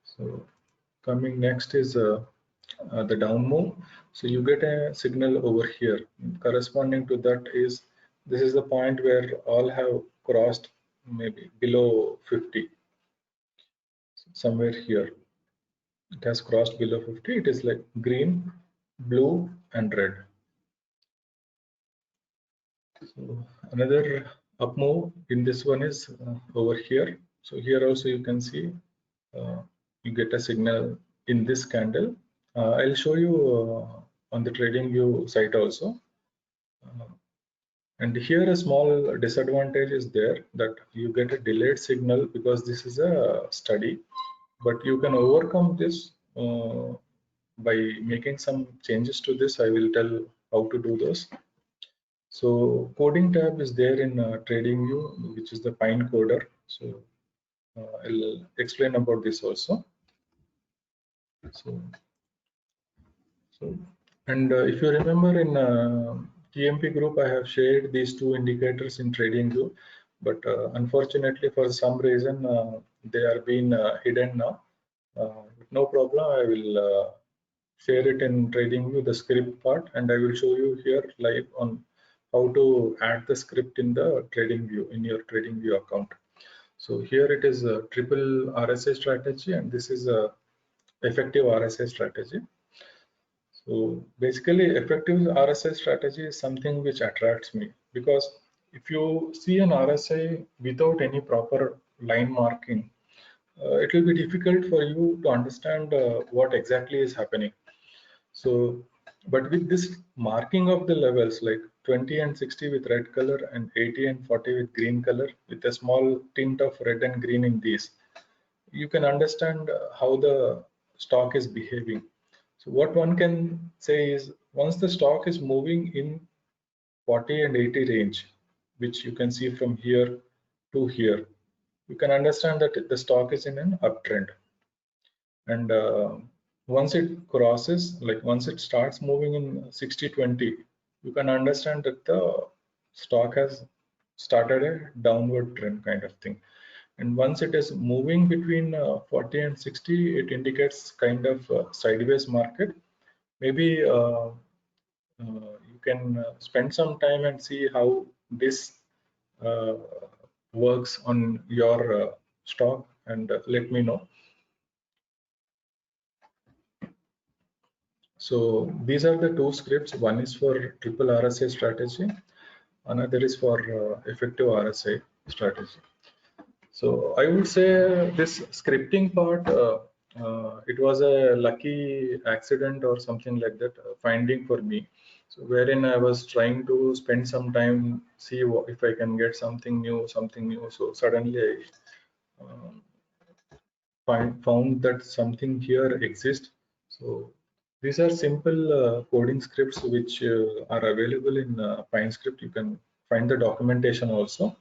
So coming next is the down move. So you get a signal over here. Corresponding to that is, this is the point where all have crossed maybe below 50. Somewhere here, it has crossed below 50. It is like green, blue, and red. So another up move in this one is over here. So here also you can see you get a signal in this candle. I'll show you on the TradingView site also. And here a small disadvantage is there, that you get a delayed signal because this is a study, but you can overcome this by making some changes to this. I will tell how to do those. So coding tab is there in TradingView, which is the Pine Coder. So I'll explain about this also. And if you remember in TMP group, I have shared these two indicators in TradingView, but unfortunately for some reason they are being hidden now. No problem, I will share it in TradingView, the script part, and I will show you here live on how to add the script in the TradingView, in your TradingView account. So here it is a triple RSI strategy, and this is a effective RSI strategy. So basically, effective RSI strategy is something which attracts me, because if you see an RSI without any proper line marking, it will be difficult for you to understand what exactly is happening. So, but with this marking of the levels like 20 and 60 with red color and 80 and 40 with green color, with a small tint of red and green in these, you can understand how the stock is behaving. So what one can say is, once the stock is moving in 40 and 80 range, which you can see from here to here, you can understand that the stock is in an uptrend. And once it crosses, like once it starts moving in 60-20, you can understand that the stock has started a downward trend kind of thing. And once it is moving between 40 and 60, it indicates kind of sideways market. Maybe you can spend some time and see how this uh, works on your stock, and let me know. So these are the two scripts. One is for triple RSI strategy, another is for effective RSI strategy. So I would say this scripting part, it was a lucky accident or something like that, finding for me. So wherein I was trying to spend some time, see if I can get something new. So suddenly I found that something here exists. So these are simple coding scripts which are available in PineScript. You can find the documentation also.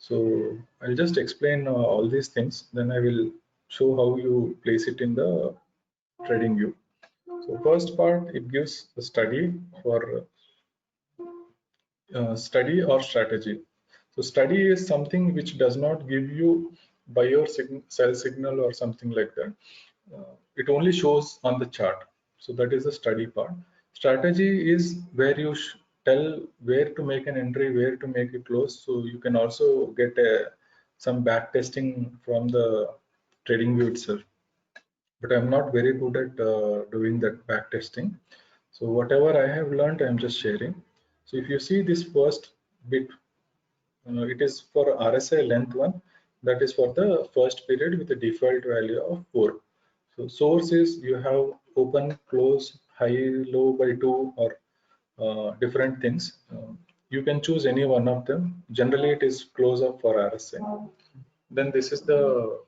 So I'll just explain all these things, then I will show how you place it in the TradingView. So first part, it gives a study for study or strategy. So study is something which does not give you buy or sell signal or something like that. It only shows on the chart. So that is the study part. Strategy is where you tell where to make an entry, where to make a close. So you can also get some back testing from the TradingView itself. But I'm not very good at doing that back testing. So whatever I have learned, I'm just sharing. So if you see this first bit, it is for RSI length one. That is for the first period with a default value of 4. So source is you have open, close, high, low by 2 or different things. You can choose any one of them. Generally, it is close up for RSI. Then this is the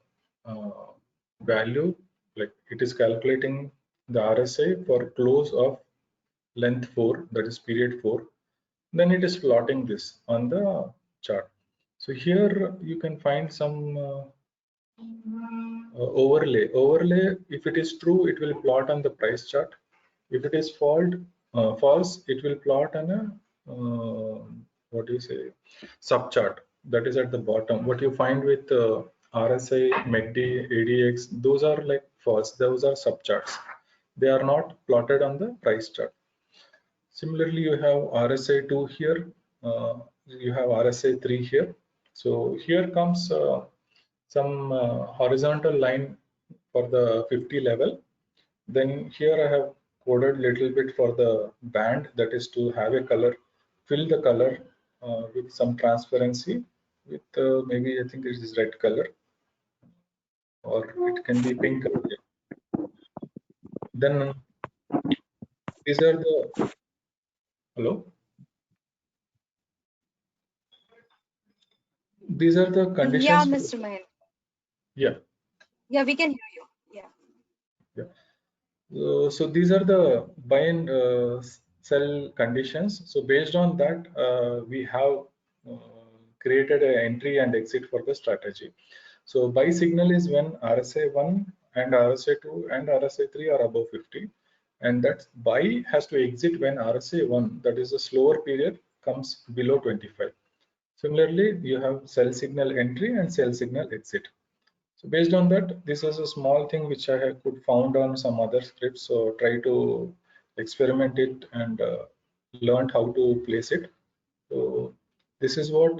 value, like it is calculating the RSI for close of length 4, that is period 4. Then it is plotting this on the chart. So here you can find some overlay. Overlay, if it is true, it will plot on the price chart. If it is false, it will plot on a what do you say, subchart, that is at the bottom. What you find with RSI, MACD, ADX, those are like false. Those are subcharts. They are not plotted on the price chart. Similarly, you have RSI2 here. You have RSI3 here. So here comes some horizontal line for the 50 level. Then here I have coded little bit for the band, that is to have a color, fill the color with some transparency with maybe I think it is red color, or it can be pink color. Then these are the, hello? These are the conditions. Yeah, Mr. Mahendra. Yeah. Yeah, we can hear you. Yeah. Yeah. So these are the buy and sell conditions. So based on that, we have created an entry and exit for the strategy. So buy signal is when RSI1 and RSI2 and RSI3 are above 50, and that buy has to exit when RSI1, that is a slower period, comes below 25. Similarly, you have sell signal entry and sell signal exit. So based on that, this is a small thing which I could found on some other scripts. So try to experiment it and learn how to place it. So this is what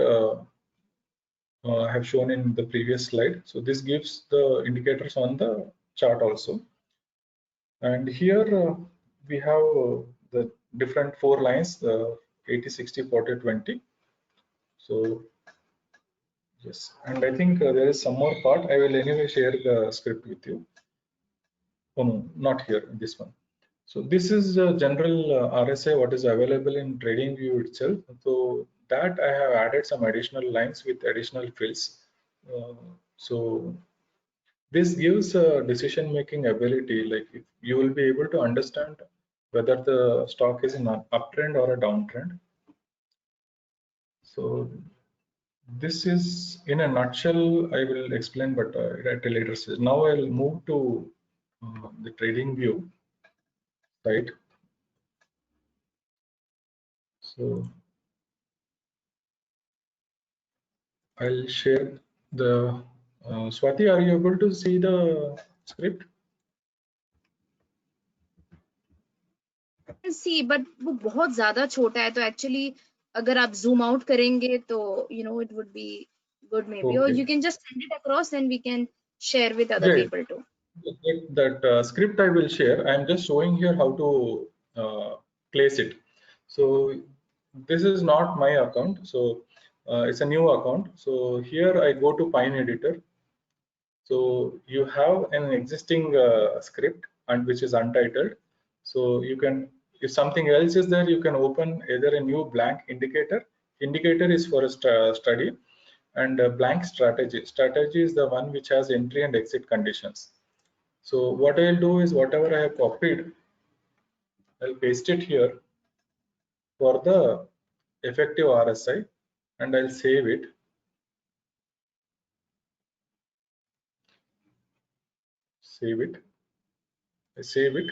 I have shown in the previous slide. So this gives the indicators on the chart also. And here we have the different 4 lines, 80, 60, 40, 20. So yes, and I think there is some more part. I will anyway share the script with you. Oh no, not here, this one. So this is a general RSI what is available in TradingView itself. So that I have added some additional lines with additional fields. So this gives a decision-making ability, like if you will be able to understand whether the stock is in an uptrend or a downtrend. So this is in a nutshell. I will explain, but at a later stage. Now I'll move to the TradingView site. So I'll share the Swati, are you able to see the script? See, but वो बहुत ज़्यादा छोटा है, तो actually अगर आप zoom out करेंगे तो it would be good maybe, or Okay. you can just send it across and we can share with other people too. That script I will share. I'm just showing here how to place it. So this is not my account. So it's a new account. So here I go to Pine Editor. So you have an existing script and which is untitled. So you can, if something else is there, you can open either a new blank indicator. Indicator is for a study, and a blank strategy. Strategy is the one which has entry and exit conditions. So what I'll do is whatever I have copied, I'll paste it here for the effective RSI, and I'll save it. Save it. I save it.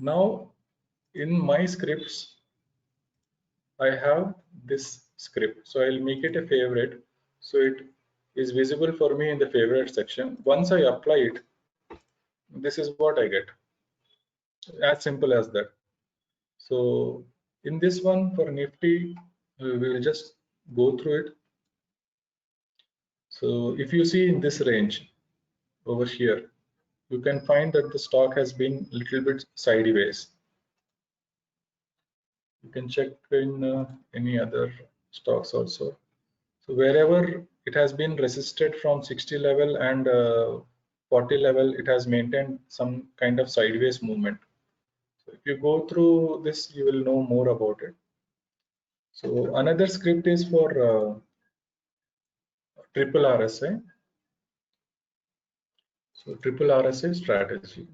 Now in my scripts, I have this script. So I'll make it a favorite. So it is visible for me in the favorite section. Once I apply it, this is what I get. As simple as that. So in this one for Nifty, we will just go through it. So if you see in this range over here, you can find that the stock has been a little bit sideways. You can check in any other stocks also. So wherever it has been resisted from 60 level and 40 level, it has maintained some kind of sideways movement. So if you go through this, you will know more about it. So another script is for triple RSI. So triple RSI strategy.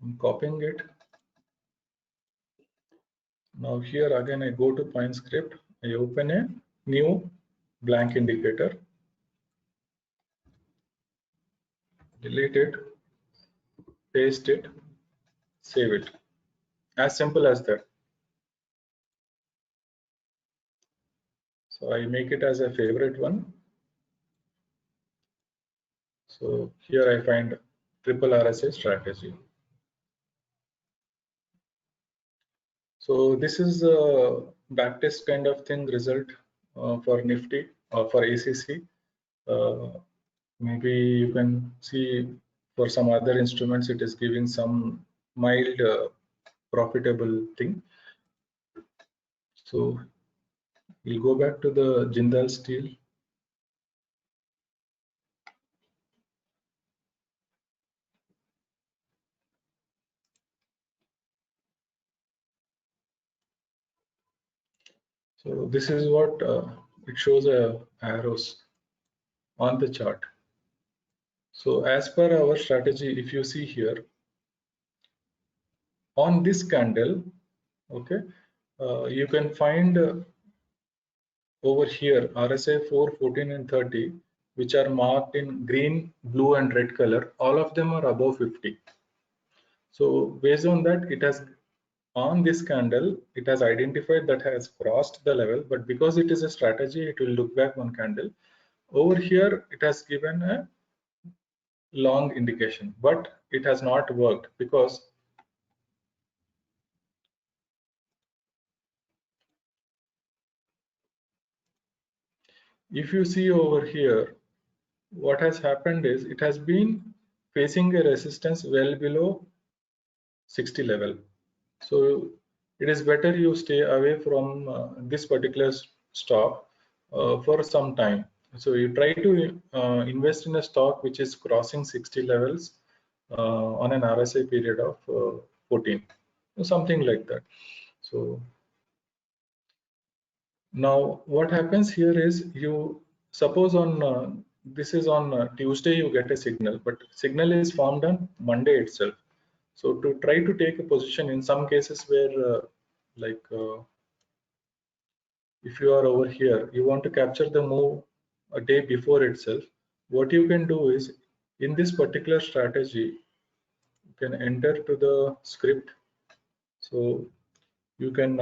I'm copying it. Now here again, I go to Point Script. I open a new blank indicator. Delete it, paste it, save it. As simple as that. So I make it as a favorite one. So here I find triple RSI strategy. So this is a backtest kind of thing result for Nifty or for ACC. Maybe you can see for some other instruments it is giving some mild profitable thing. So we'll go back to the Jindal Steel. So this is what it shows arrows on the chart. So as per our strategy, if you see here on this candle, okay, you can find over here RSI 4, 14 and 30, which are marked in green, blue and red color. All of them are above 50. So based on that, it has on this candle, it has identified that has crossed the level, but because it is a strategy, it will look back one candle. Over here, it has given a long indication, but it has not worked because if you see over here, what has happened is it has been facing a resistance well below 60 level. So it is better you stay away from this particular stock for some time. So you try to invest in a stock which is crossing 60 levels on an RSI period of 14, something like that. So now what happens here is you suppose on this is on Tuesday you get a signal, but signal is formed on Monday itself. So to try to take a position in some cases where if you are over here, you want to capture the move a day before itself, what you can do is in this particular strategy, you can enter to the script. So you can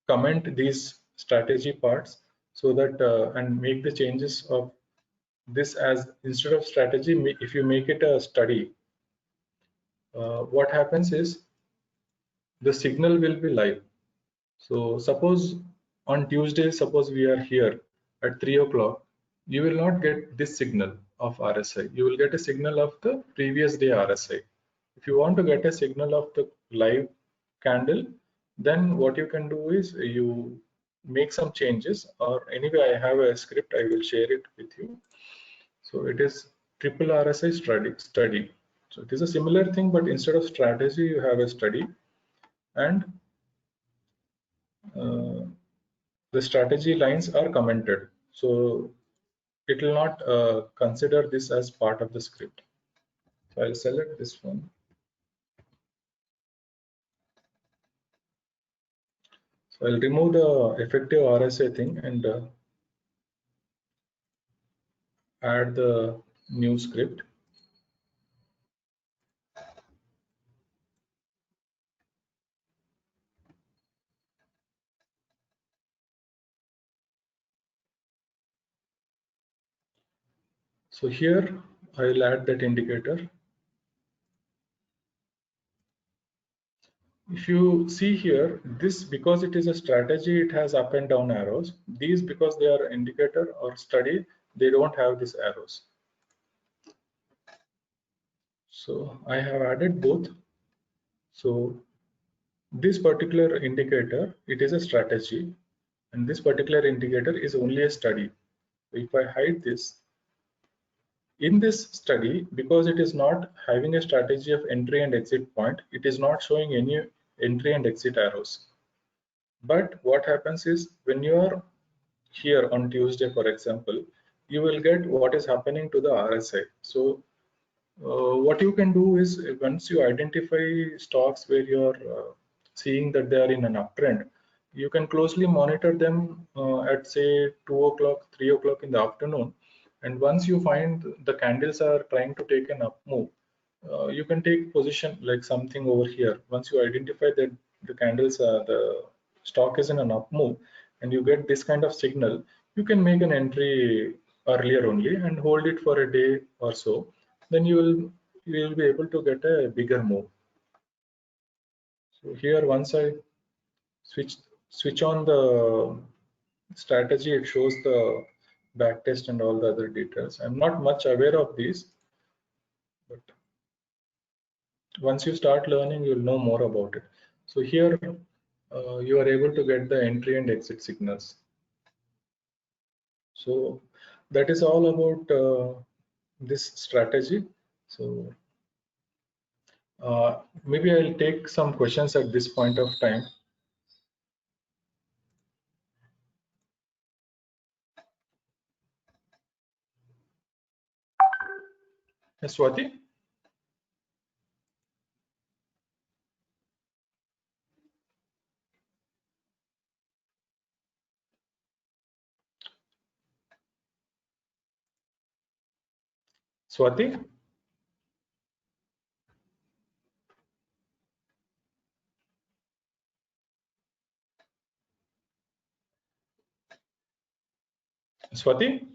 comment these strategy parts so that and make the changes of this as instead of strategy, if you make it a study, what happens is the signal will be live. So suppose on Tuesday, suppose we are here at 3 o'clock, you will not get this signal of RSI. You will get a signal of the previous day RSI. If you want to get a signal of the live candle, then what you can do is you make some changes, or anyway, I have a script, I will share it with you. So it is triple RSI study. So it is a similar thing, but instead of strategy, you have a study, and the strategy lines are commented. So it will not consider this as part of the script. So I'll select this one. So I'll remove the effective RSI thing and add the new script. So here I'll add that indicator. If you see here, this because it is a strategy, it has up and down arrows. These because they are indicator or study, they don't have these arrows. So I have added both. So this particular indicator, it is a strategy, and this particular indicator is only a study. If I hide this, in this study, because it is not having a strategy of entry and exit point, it is not showing any entry and exit arrows. But what happens is, when you are here on Tuesday, for example, you will get what is happening to the RSI. So what you can do is, once you identify stocks where you're seeing that they are in an uptrend, you can closely monitor them at say 2 o'clock, 3 o'clock in the afternoon. And once you find the candles are trying to take an up move, you can take position like something over here. Once you identify that the candles, the stock is in an up move, and you get this kind of signal, you can make an entry earlier only and hold it for a day or so. Then you will be able to get a bigger move. So here, once I switch on the strategy, it shows the backtest and all the other details. I'm not much aware of these, but once you start learning, you'll know more about it. So here you are able to get the entry and exit signals. So that is all about this strategy. So maybe I'll take some questions at this point of time. Yes, Swati? Swati? Swati?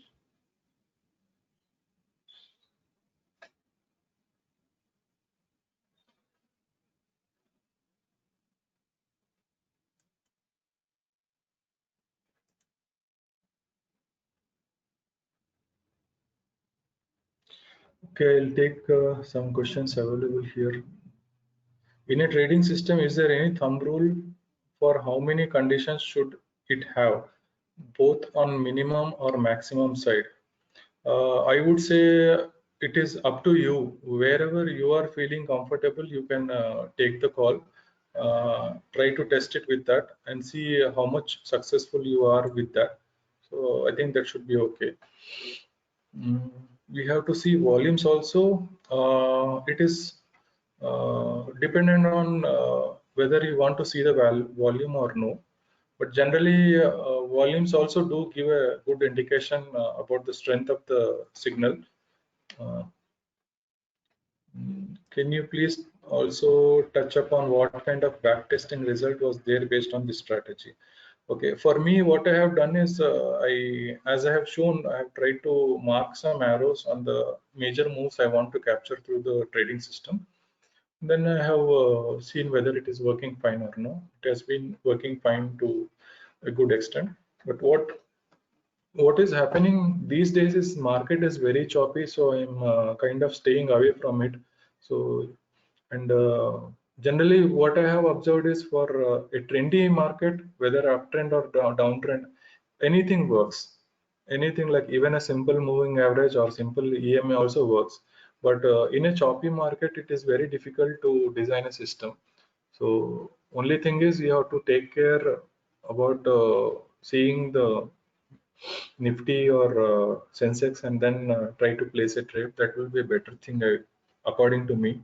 Okay, I'll take some questions available here. In a trading system, is there any thumb rule for how many conditions should it have, both on minimum or maximum side? I would say it is up to you. Wherever you are feeling comfortable, you can take the call. Try to test it with that and see how much successful you are with that. So I think that should be okay. We have to see volumes also. It is dependent on whether you want to see the volume or no. But generally, volumes also do give a good indication about the strength of the signal. Uh, can you please also touch upon what kind of backtesting result was there based on this strategy? Okay, for me, what I have done is, as I have shown, I have tried to mark some arrows on the major moves I want to capture through the trading system. Then I have seen whether it is working fine or no. It has been working fine to a good extent. But what is happening these days is market is very choppy, so I'm kind of staying away from it. So, and generally what I have observed is, for a trendy market, whether uptrend or downtrend, anything works. Anything, like even a simple moving average or simple EMA also works. But in a choppy market, it is very difficult to design a system. So only thing is, you have to take care about seeing the Nifty or Sensex, and then try to place a trade. That will be a better thing, according to me.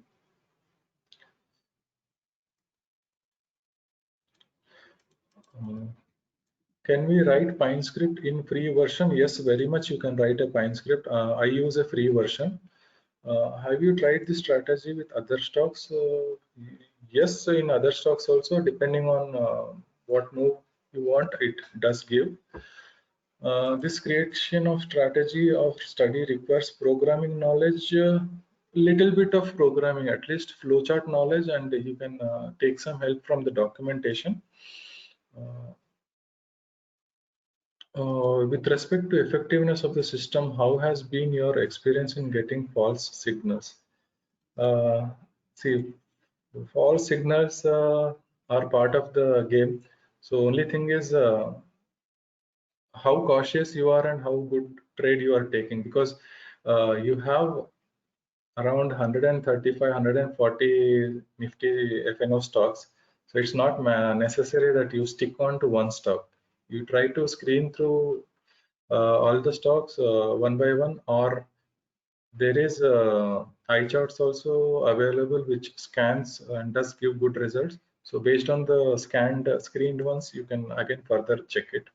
Can we write PineScript in free version? Yes, very much you can write a PineScript. I use a free version. Have you tried this strategy with other stocks? Yes, in other stocks also, depending on what move you want, it does give. This creation of strategy of study requires programming knowledge, little bit of programming, at least flowchart knowledge, and you can take some help from the documentation. With respect to effectiveness of the system, how has been your experience in getting false signals? See, false signals are part of the game. So only thing is how cautious you are and how good trade you are taking, because you have around 135, 140 Nifty FNO stocks. So it's not necessary that you stick on to one stock. You try to screen through all the stocks one by one, or there is iCharts also available, which scans and does give good results. So based on the screened ones, you can again further check it.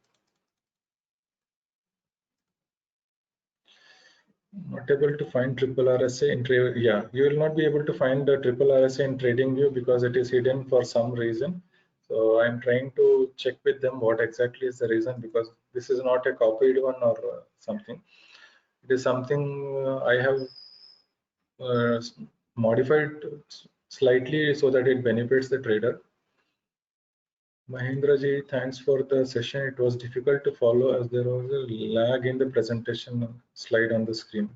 Not able to find triple RSA in trade. Yeah, you will not be able to find the triple RSA in TradingView because it is hidden for some reason. So I'm trying to check with them what exactly is the reason, because this is not a copied one or something. It is something I have modified slightly so that it benefits the trader. Mahendra ji, thanks for the session. It was difficult to follow as there was a lag in the presentation slide on the screen.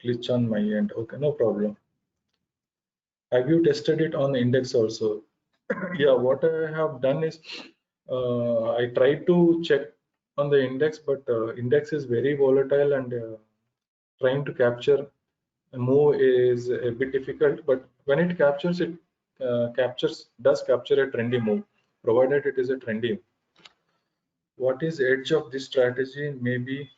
Glitch on my end. Okay, no problem. Have you tested it on index also? Yeah, what I have done is I tried to check on the index, but index is very volatile, and trying to capture a move is a bit difficult. But when it captures, it does capture a trendy move, provided it is a trendy. What is edge of this strategy? Maybe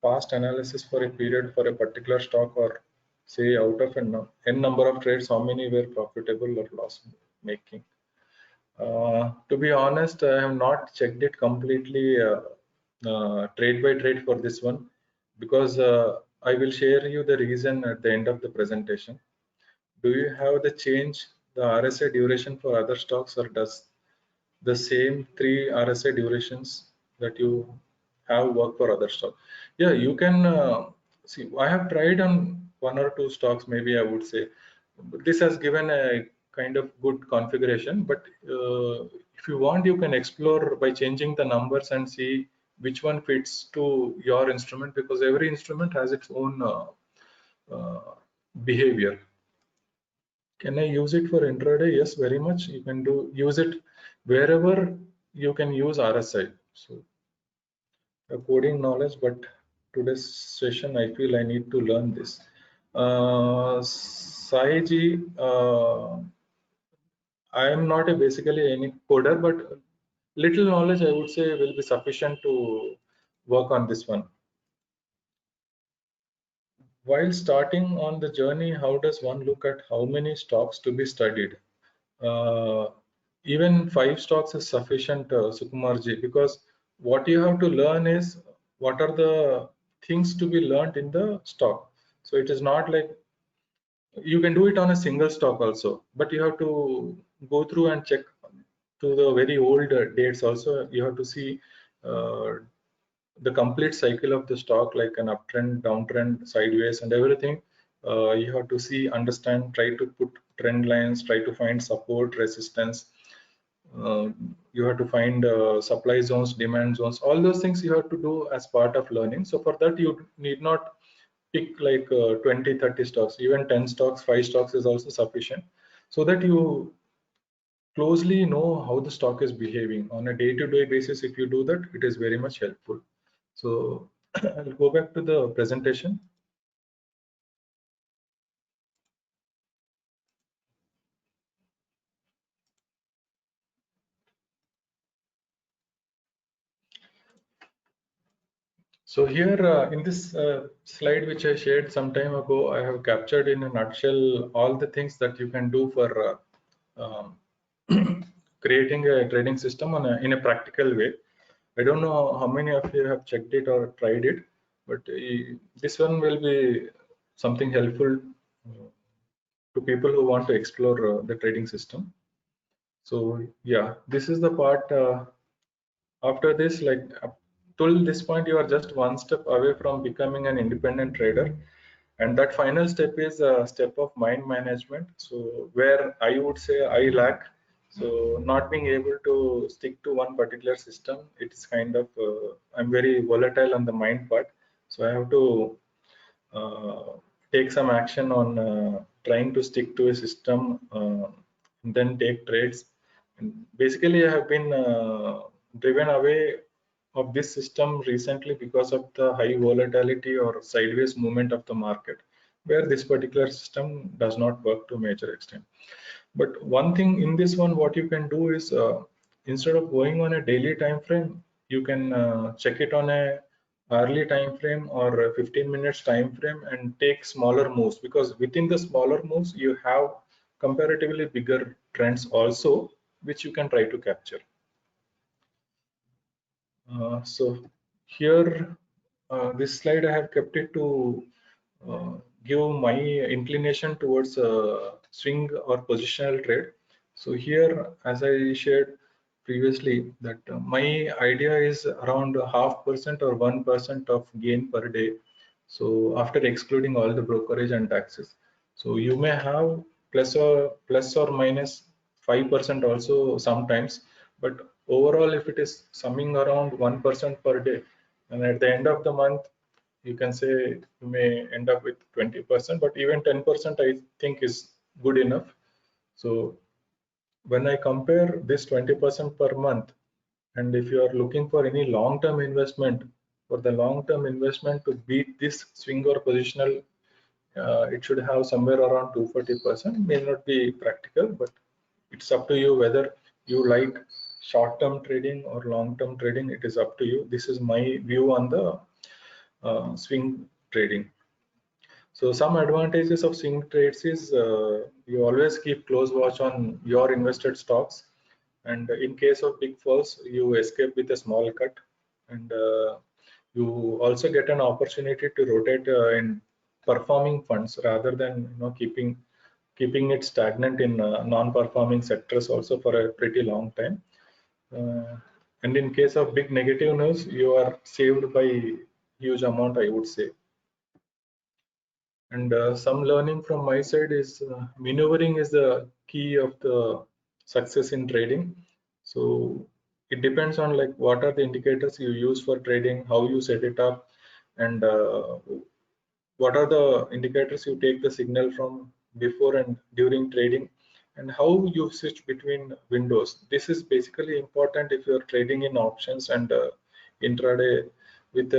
past analysis for a period for a particular stock, or say out of n number of trades, how many were profitable or loss making. To be honest, I have not checked it completely trade by trade for this one, because I will share you the reason at the end of the presentation. Do you have the change the RSI duration for other stocks, or does the same 3 RSI durations that you have work for other stocks? Yeah, you can see. I have tried on 1 or 2 stocks, maybe I would say. This has given a kind of good configuration, but if you want, you can explore by changing the numbers and see which one fits to your instrument, because every instrument has its own behavior. Can I use it for intraday? Yes, very much. You can use it wherever you can use RSI. So coding knowledge, but today's session I feel I need to learn this. Saiji, I am not a basically any coder, but little knowledge I would say will be sufficient to work on this one. While starting on the journey, how does one look at how many stocks to be studied? Even 5 stocks is sufficient, Sukumarji, because what you have to learn is what are the things to be learned in the stock. So it is not like you can do it on a single stock also, but you have to go through and check to the very old dates also. You have to see the complete cycle of the stock, like an uptrend, downtrend, sideways, and everything. You have to see, understand, try to put trend lines, try to find support, resistance. You have to find supply zones, demand zones, all those things you have to do as part of learning. So for that, you need not pick like 20, 30 stocks, even 10 stocks, 5 stocks is also sufficient, so that you closely know how the stock is behaving on a day-to-day basis. If you do that, it is very much helpful. So I'll go back to the presentation. So here in this slide, which I shared some time ago, I have captured in a nutshell all the things that you can do for creating a trading system in a practical way. I don't know how many of you have checked it or tried it, but this one will be something helpful to people who want to explore the trading system. So yeah, this is the part. After this, like till this point, you are just one step away from becoming an independent trader, and that final step is a step of mind management. So where I would say I lack, so not being able to stick to one particular system, it's kind of I'm very volatile on the mind part. So I have to take some action on trying to stick to a system, and then take trades. And basically, I have been driven away of this system recently because of the high volatility or sideways movement of the market, where this particular system does not work to a major extent. But one thing in this one, what you can do is instead of going on a daily time frame, you can check it on a hourly time frame or a 15 minutes time frame and take smaller moves, because within the smaller moves you have comparatively bigger trends also, which you can try to capture. So here, this slide I have kept it to uh, give my inclination towards swing or positional trade. So here, as I shared previously, that my idea is around 0.5% or 1% of gain per day. So after excluding all the brokerage and taxes, so you may have plus or minus 5% also sometimes, but overall, if it is summing around 1% per day, and at the end of the month, you can say you may end up with 20%, but even 10% I think is good enough. So when I compare this 20% per month, and if you are looking for any long-term investment, for the long-term investment to beat this swing or positional, it should have somewhere around 240%. May not be practical, but it's up to you whether you like short-term trading or long-term trading. It is up to you. This is my view on the swing trading. So some advantages of swing trades is you always keep close watch on your invested stocks, and in case of big falls, you escape with a small cut, and you also get an opportunity to rotate in performing funds rather than keeping it stagnant in non-performing sectors also for a pretty long time. And in case of big negative news, you are saved by huge amount, I would say. And some learning from my side is maneuvering is the key of the success in trading. So it depends on like what are the indicators you use for trading, how you set it up, and what are the indicators you take the signal from before and during trading, and how you switch between windows. This is basically important if you are trading in options and intraday with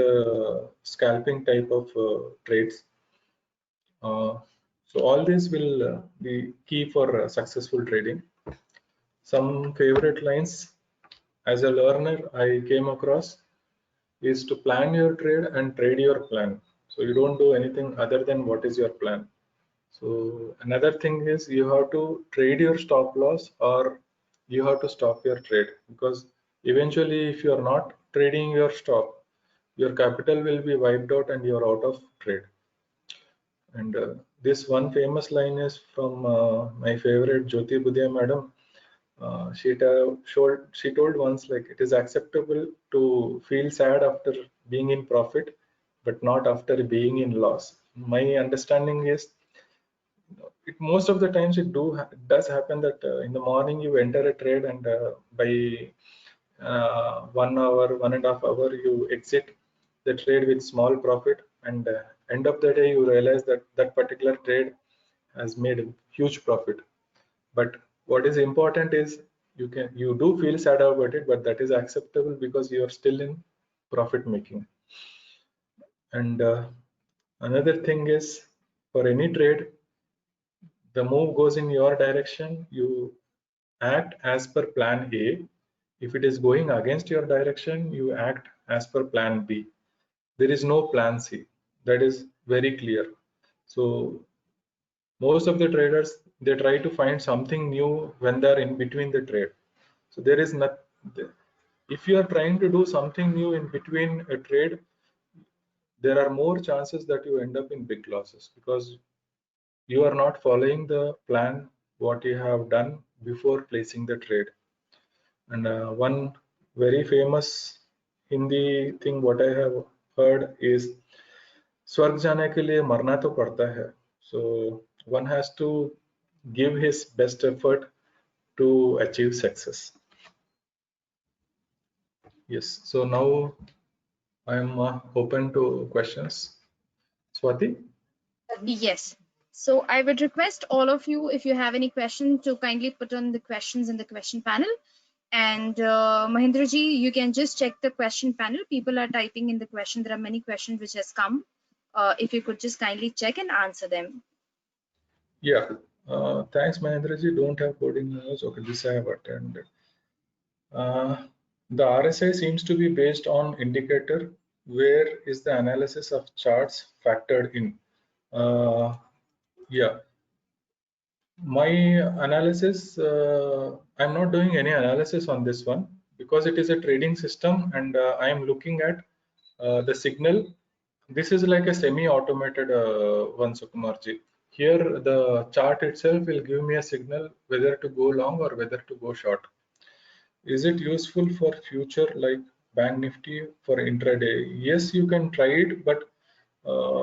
scalping type of trades. So all this will be key for successful trading. Some favorite lines as a learner I came across is to plan your trade and trade your plan. So you don't do anything other than what is your plan. So another thing is you have to trade your stop loss or you have to stop your trade, because eventually if you are not trading your stop, your capital will be wiped out and you are out of trade. And this one famous line is from my favorite Jyoti Budhia madam. She told once, like, it is acceptable to feel sad after being in profit, but not after being in loss. My understanding is, most of the times it does happen that in the morning you enter a trade and by 1 hour, 1.5 hour, you exit the trade with small profit, and end of the day you realize that that particular trade has made a huge profit. But what is important is you do feel sad about it, but that is acceptable because you are still in profit making. And another thing is, for any trade, the move goes in your direction, you act as per plan A. If it is going against your direction, you act as per plan B. There is no plan C. That is very clear. So most of the traders, they try to find something new when they're in between the trade. So there is not, if you are trying to do something new in between a trade, there are more chances that you end up in big losses, because you are not following the plan what you have done before placing the trade. And one very famous Hindi thing what I have heard is स्वर्ग जाने के लिए मरना तो पड़ता है. So one has to give his best effort to achieve success. Yes, so now I am open to questions. Swati? Yes. So I would request all of you, if you have any questions, to kindly put on the questions in the question panel. And Mahindra ji, you can just check the question panel. People are typing in the question. There are many questions which has come. If you could just kindly check and answer them. Yeah. Thanks, Mahendraji. Don't have coding knowledge. Okay, this I have attended. The RSI seems to be based on indicator. Where is the analysis of charts factored in? Yeah, my analysis, I'm not doing any analysis on this one because it is a trading system and I am looking at the signal. This is like a semi-automated one, Sukumarji. Here, the chart itself will give me a signal whether to go long or whether to go short. Is it useful for future like Bank Nifty for intraday? Yes, you can try it, but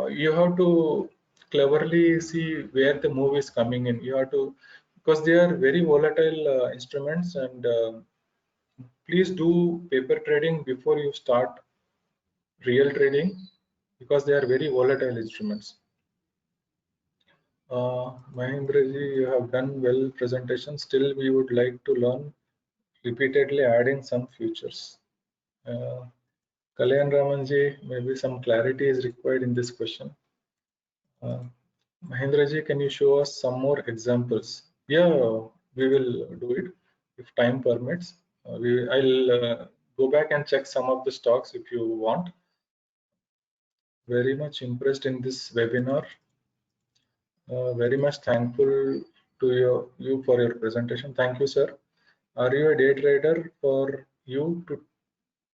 you have to cleverly see where the move is coming in. You have to, because they are very volatile instruments, and please do paper trading before you start real trading because they are very volatile instruments. Mahendraji, you have done well presentation. Still, we would like to learn repeatedly adding some features. Kalyan Ramanji, maybe some clarity is required in this question. Mahendraji, can you show us some more examples? Yeah, we will do it if time permits. I'll go back and check some of the stocks if you want. Very much impressed in this webinar. Very much thankful to you for your presentation. Thank you, sir. Are you a day trader? For you to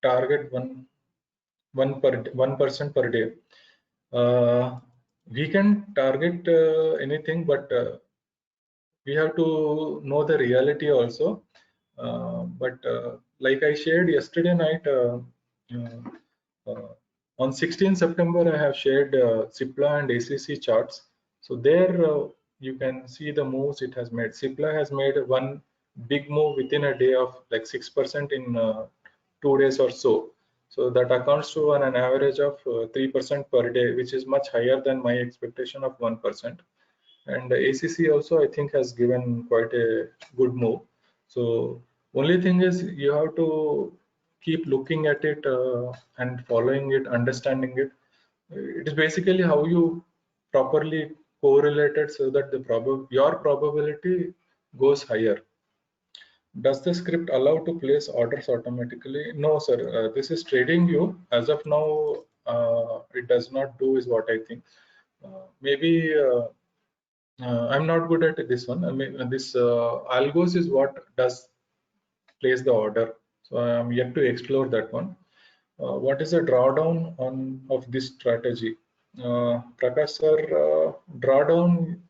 target 1% per day. We can target anything, but we have to know the reality also. But like I shared yesterday night, on 16 September, I have shared CIPLA and ACC charts. So there you can see the moves it has made. CIPLA has made one big move within a day of like 6% in 2 days or so. So that accounts to an average of 3% per day, which is much higher than my expectation of 1%. And ACC also, I think, has given quite a good move. So only thing is you have to keep looking at it and following it, understanding it. It is basically how you properly correlate it so that your probability goes higher. Does the script allow to place orders automatically? No, sir. This is trading view. As of now, it does not do is what I think. Maybe I'm not good at this one. I mean, this algos is what does place the order. So I'm yet to explore that one. What is the drawdown of this strategy? Prakash sir, drawdown,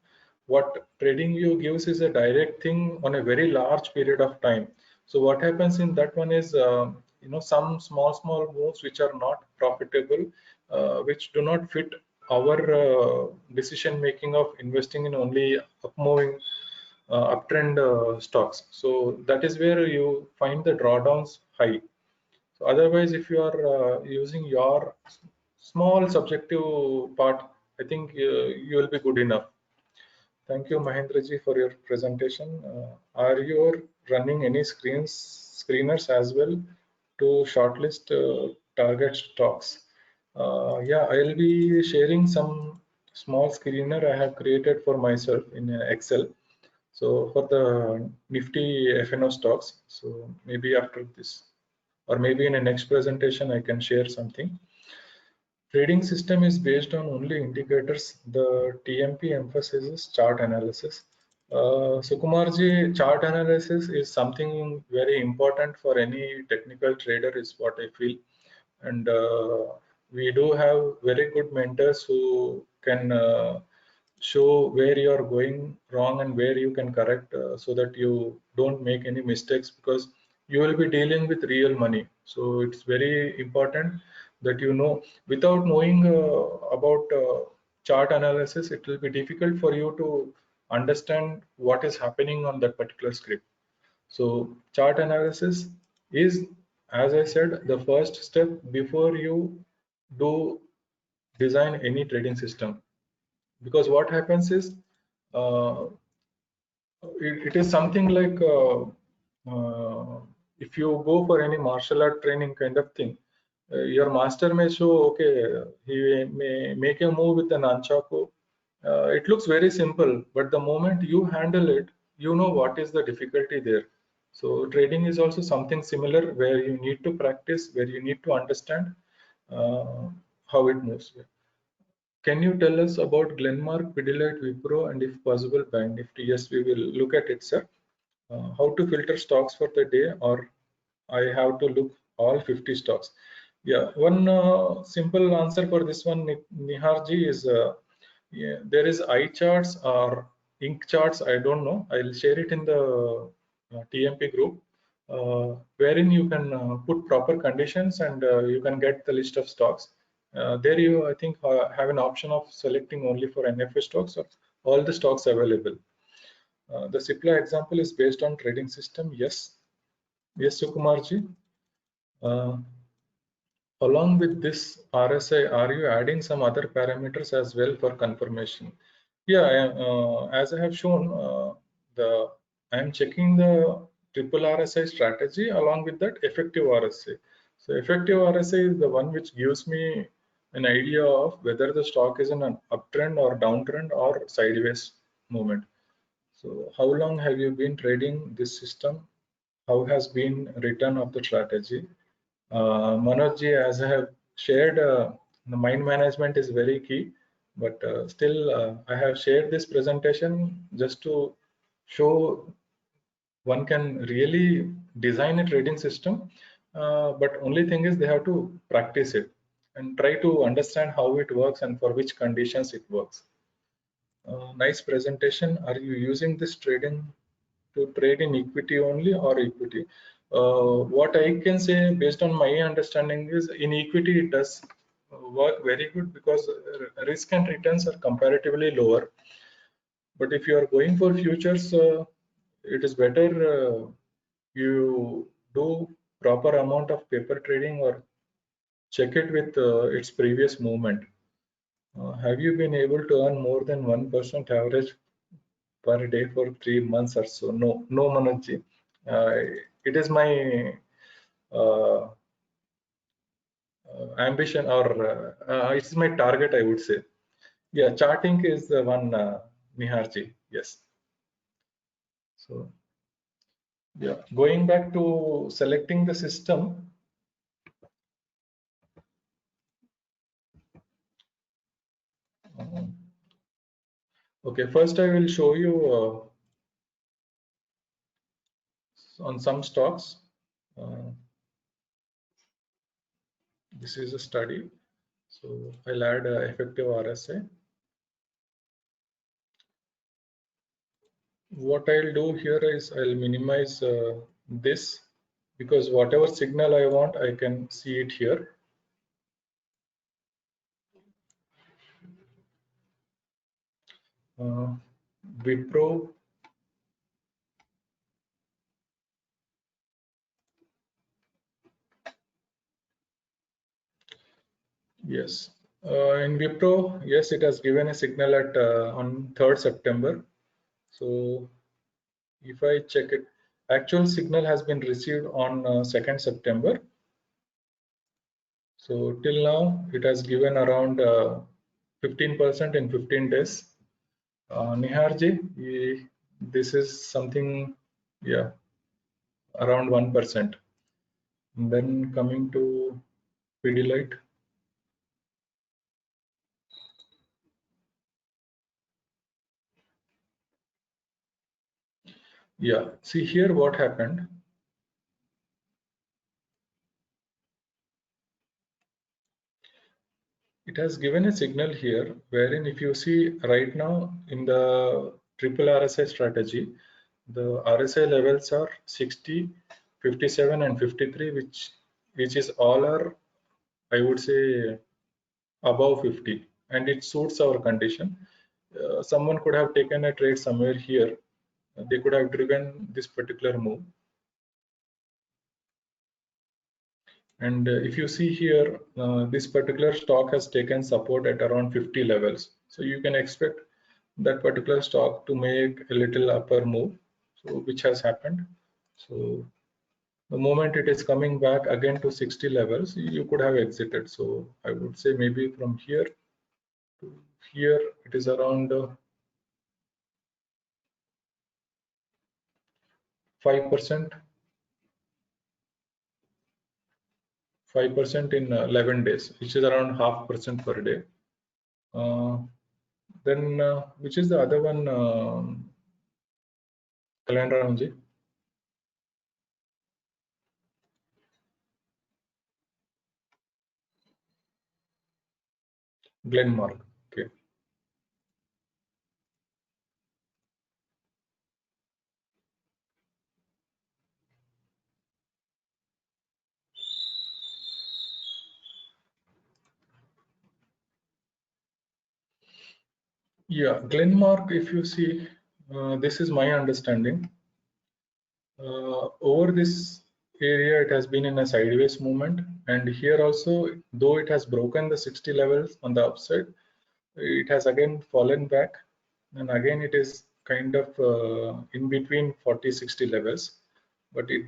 what TradingView gives is a direct thing on a very large period of time. So what happens in that one is, some small moves which are not profitable, which do not fit our decision making of investing in only uptrend stocks. So that is where you find the drawdowns high. So otherwise, if you are using your small subjective part, I think you will be good enough. Thank you, Mahendraji, for your presentation. Are you running any screeners as well to shortlist target stocks? Yeah, I'll be sharing some small screener I have created for myself in Excel. So for the Nifty FNO stocks, so maybe after this, or maybe in a next presentation, I can share something. Trading system is based on only indicators. The TMP emphasizes chart analysis. Sukumarji, chart analysis is something very important for any technical trader, is what I feel. And we do have very good mentors who can show where you are going wrong and where you can correct so that you don't make any mistakes, because you will be dealing with real money. So it's very important that you know. Without knowing about chart analysis, it will be difficult for you to understand what is happening on that particular script. So chart analysis is, as I said, the first step before you do design any trading system. Because what happens is, it is something like if you go for any martial art training kind of thing, your master may show, okay, he may make a move with an nunchaku. It looks very simple, but the moment you handle it, you know what is the difficulty there. So trading is also something similar, where you need to practice, where you need to understand uh, how it moves. Can you tell us about Glenmark, Pidilite, Wipro, and if possible, Bank Nifty? Yes, we will look at it, sir. How to filter stocks for the day, or I have to look all 50 stocks? Yeah, one simple answer for this one, Niharji, is yeah, there is eye charts or ink charts. I don't know. I'll share it in the TMP group, wherein you can put proper conditions and you can get the list of stocks. There you, I think, have an option of selecting only for NFO stocks or all the stocks available. The Cipla example is based on trading system. Yes, yes, Sukumarji. Uh, Along with this RSI, are you adding some other parameters as well for confirmation? Yeah, as I have shown, I am checking the triple RSI strategy along with that effective RSI. So effective RSI is the one which gives me an idea of whether the stock is in an uptrend or downtrend or sideways movement. So how long have you been trading this system? How has been return of the strategy? Manoj ji, as I have shared, the mind management is very key, but still I have shared this presentation just to show one can really design a trading system, but only thing is they have to practice it and try to understand how it works and for which conditions it works. Nice presentation. Are you using this trading to trade in equity only or equity? What I can say based on my understanding is in equity it does work very good because risk and returns are comparatively lower. But if you are going for futures, it is better you do proper amount of paper trading or check it with its previous movement. Have you been able to earn more than 1% average per day for 3 months or so? No, no, Manojji. It is my uh, ambition, or it's my target, I would say. Yeah, charting is the one, Niharji. Yes. So, yeah, going back to selecting the system. Okay, first I will show you on some stocks. This is a study. So I'll add effective RSI. What I'll do here is I'll minimize this, because whatever signal I want, I can see it here. Wipro, yes. In Wipro, yes, it has given a signal at on 3rd September. So if I check it, actual signal has been received on 2nd September. So till now, it has given around 15% in 15 days. Niharji, this is something, yeah, around 1%. And then coming to Pidilite. Yeah, see here what happened. It has given a signal here, wherein if you see right now in the triple RSI strategy, the RSI levels are 60, 57, and 53, which is all are, I would say, above 50, and it suits our condition. Someone could have taken a trade somewhere here. They could have driven this particular move. And if you see here, this particular stock has taken support at around 50 levels. So you can expect that particular stock to make a little upper move, so which has happened. So The moment it is coming back again to 60 levels, you could have exited. So I would say maybe from here to here, it is around 5%. 5% in 11 days, which is around 0.5% per day. Then which is the other one, Kalyan Ramji? Glenmark. Okay. Yeah, Glenmark, if you see, this is my understanding. Over this area, it has been in a sideways movement, and here also, though it has broken the 60 levels on the upside, it has again fallen back, and again it is kind of in between 40-60 levels, but it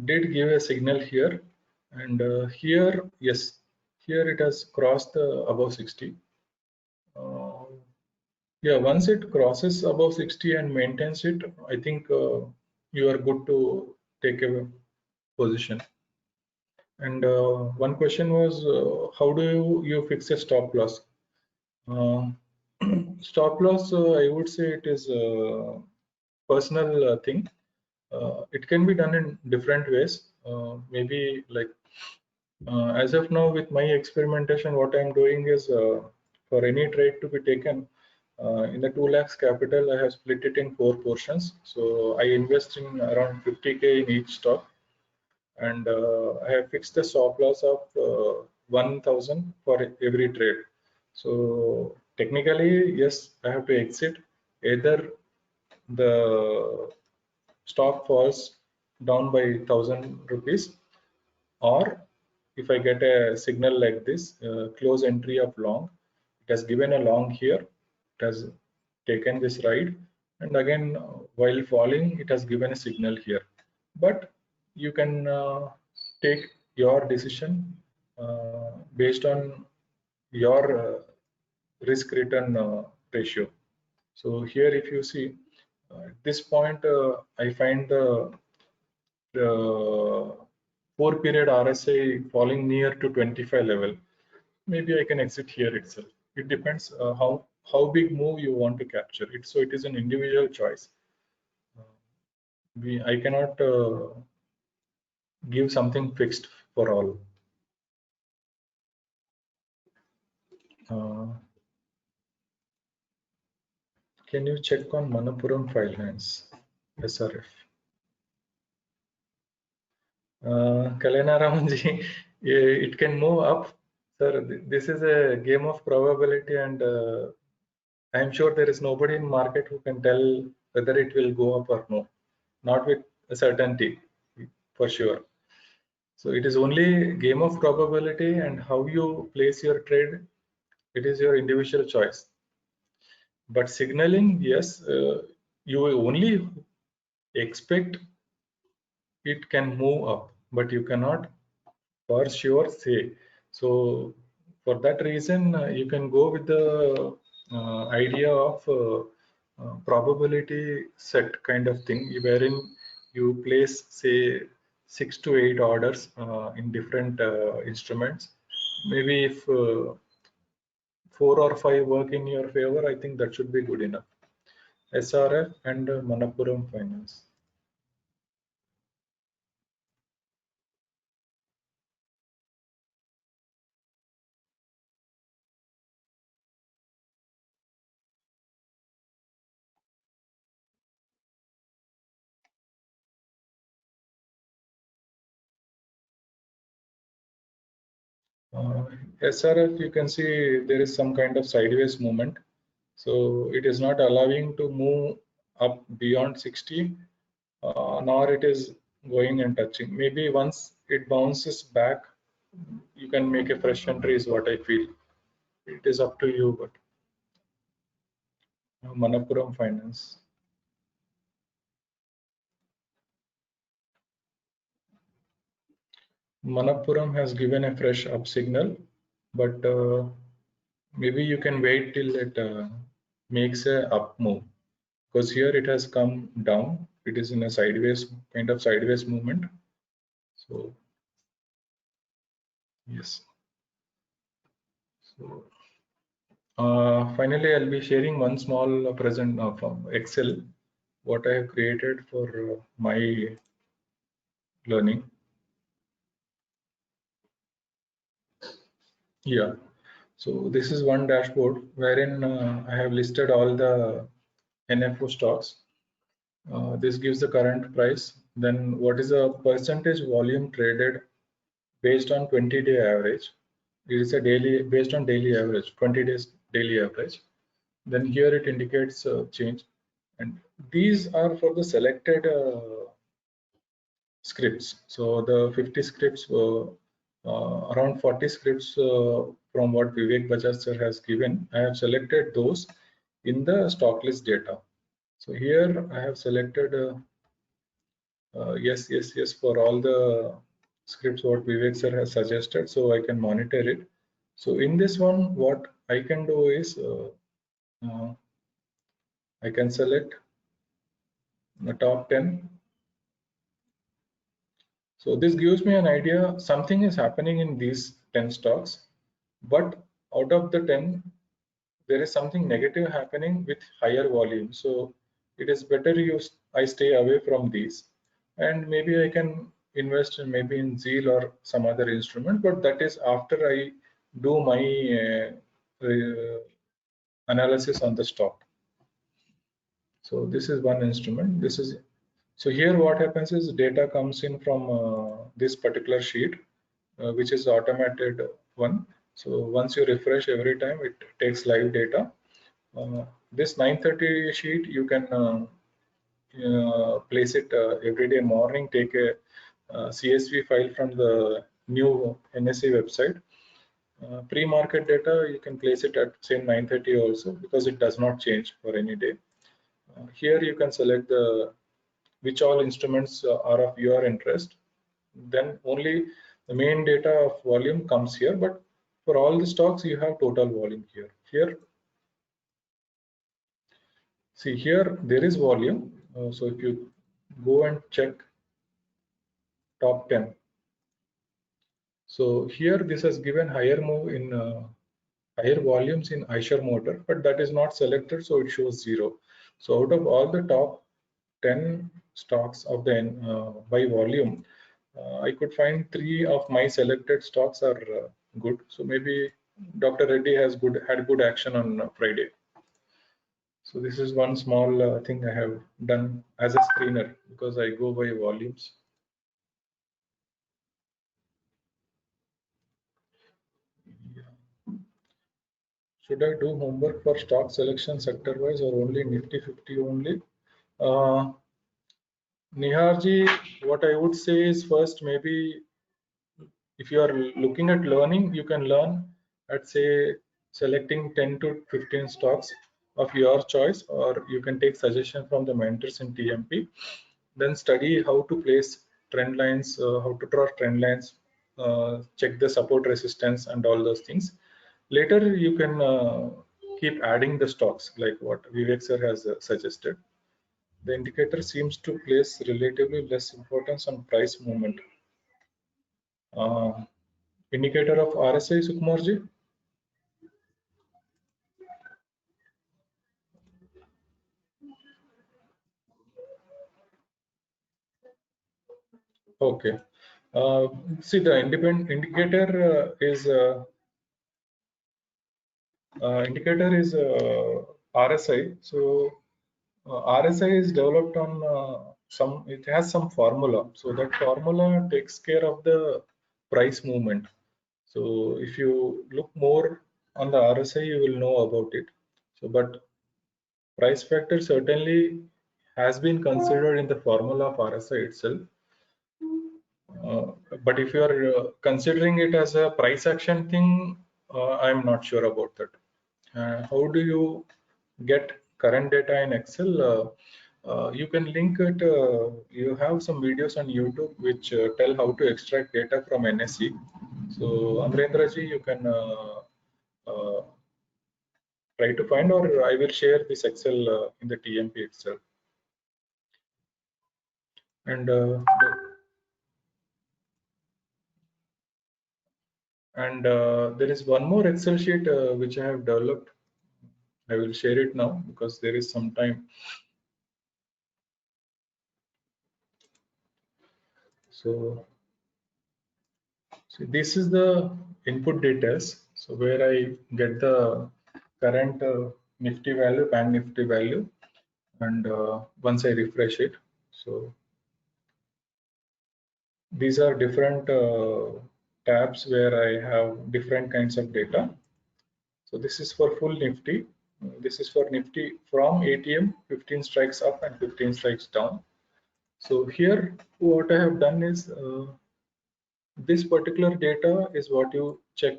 did give a signal here, and here, yes, here it has crossed above 60. Yeah, once it crosses above 60 and maintains it, I think you are good to take a position. And one question was, how do you fix a stop loss? Stop loss, I would say it is a personal thing. It can be done in different ways. Maybe like as of now, with my experimentation, what I'm doing is for any trade to be taken, in the 2 lakhs capital, I have split it in 4 portions. So I invest in around 50K in each stock, and I have fixed the stop loss of 1,000 for every trade. So technically, yes, I have to exit either the stock falls down by 1,000 rupees, or if I get a signal like this, close entry of long, it has given a long here, it has taken this ride, and again while falling it has given a signal here. But you can take your decision based on your risk return ratio. So here if you see at this point I find the 4-period RSI falling near to 25 level. Maybe I can exit here itself. It depends how big move you want to capture it. So it is an individual choice. I cannot give something fixed for all. Can you check on Manappuram Finance SRF? Kalyan Ramanji, it can move up. Sir, this is a game of probability, and I'm sure there is nobody in market who can tell whether it will go up or no. Not with a certainty, for sure. So it is only game of probability, and how you place your trade, it is your individual choice. But signaling, yes, you only expect it can move up, but you cannot for sure say. So for that reason, you can go with the idea of probability set kind of thing, wherein you place say 6 to 8 orders in different instruments. Maybe if 4 or 5 work in your favor, I think that should be good enough. SRF and Manappuram Finance. SRF, you can see there is some kind of sideways movement. So it is not allowing to move up beyond 60, nor it is going and touching. Maybe once it bounces back, you can make a fresh entry is what I feel. It is up to you, but Manappuram Finance. Manappuram has given a fresh up signal, but maybe you can wait till it makes a up move, because here it has come down. It is in a sideways, kind of sideways movement. So yes. So finally, I'll be sharing one small present from Excel, what I have created for my learning. Yeah. So this is one dashboard wherein I have listed all the NFO stocks. This gives the current price. Then what is the percentage volume traded based on 20-day average? It is a daily, based on daily average, 20 days daily average. Then here it indicates change, and these are for the selected scripts. So the 50 scripts, around 40 scripts from what Vivek Bajaj sir has given, I have selected those in the stock list data. So here I have selected yes, yes, yes for all the scripts what Vivek sir has suggested, so I can monitor it. So in this one, what I can do is I can select the top 10. So this gives me an idea, something is happening in these 10 stocks, but out of the 10, there is something negative happening with higher volume. So it is better I stay away from these, and maybe I can invest in maybe in Zeal or some other instrument, but that is after I do my analysis on the stock. So this is one instrument. This is, so here what happens is data comes in from this particular sheet, which is automated one. So once you refresh every time, it takes live data. This 9:30 sheet, you can place it every day morning, take a CSV file from the new NSE website. Pre-market data, you can place it at same 9:30 also, because it does not change for any day. Here you can select the which all instruments are of your interest. Then only the main data of volume comes here, but for all the stocks you have total volume here. Here, see here there is volume. So if you go and check top 10, so here this has given higher move in higher volumes in iShares Motor, but that is not selected, so it shows 0. So out of all the top 10 stocks of the by volume, I could find 3 of my selected stocks are good. So maybe Dr. Reddy has had good action on Friday. So this is one small thing I have done as a screener, because I go by volumes. Yeah. Should I do homework for stock selection sector wise or only Nifty 50 only? Niharji, what I would say is, first, maybe if you are looking at learning, you can learn at, say, selecting 10 to 15 stocks of your choice, or you can take suggestion from the mentors in TMP. Then study how to place trend lines, how to draw trend lines, check the support resistance and all those things. Later, you can keep adding the stocks like what Vivek sir has suggested. The indicator seems to place relatively less importance on price movement. Indicator of RSI, Sukumarji? Okay. See, the independent indicator is RSI. So RSI is developed on it has some formula. So that formula takes care of the price movement. So if you look more on the RSI, you will know about it. So, but price factor certainly has been considered in the formula of RSI itself. But if you are considering it as a price action thing, I'm not sure about that. How do you get current data in Excel? You can link it. You have some videos on YouTube which tell how to extract data from NSE. So Amrendra ji, you can uh, try to find, or I will share this Excel in the TMP itself. And there is one more Excel sheet which I have developed. I will share it now because there is some time. So this is the input data. So where I get the current Nifty value, Bank Nifty value, and once I refresh it, so these are different tabs where I have different kinds of data. So this is for full Nifty. This is for Nifty from ATM, 15 strikes up and 15 strikes down. So here what I have done is this particular data is what you check,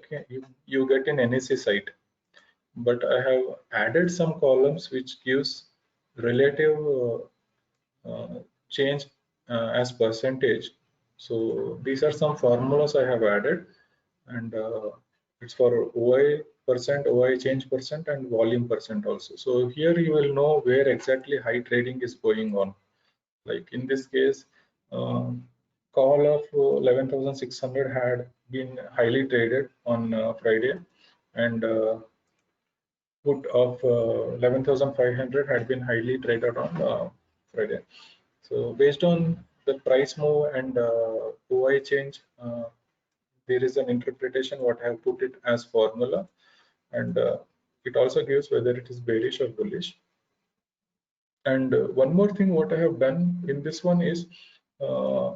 you get in NSE site. But I have added some columns which gives relative change as percentage. So these are some formulas I have added, and it's for OI percent, OI change percent, and volume percent also. So here you will know where exactly high trading is going on. Like in this case, call of 11,600 had been highly traded on Friday, and put of 11,500 had been highly traded on Friday. So based on the price move and OI change, there is an interpretation what I have put it as formula, and it also gives whether it is bearish or bullish. And one more thing what I have done in this one is uh,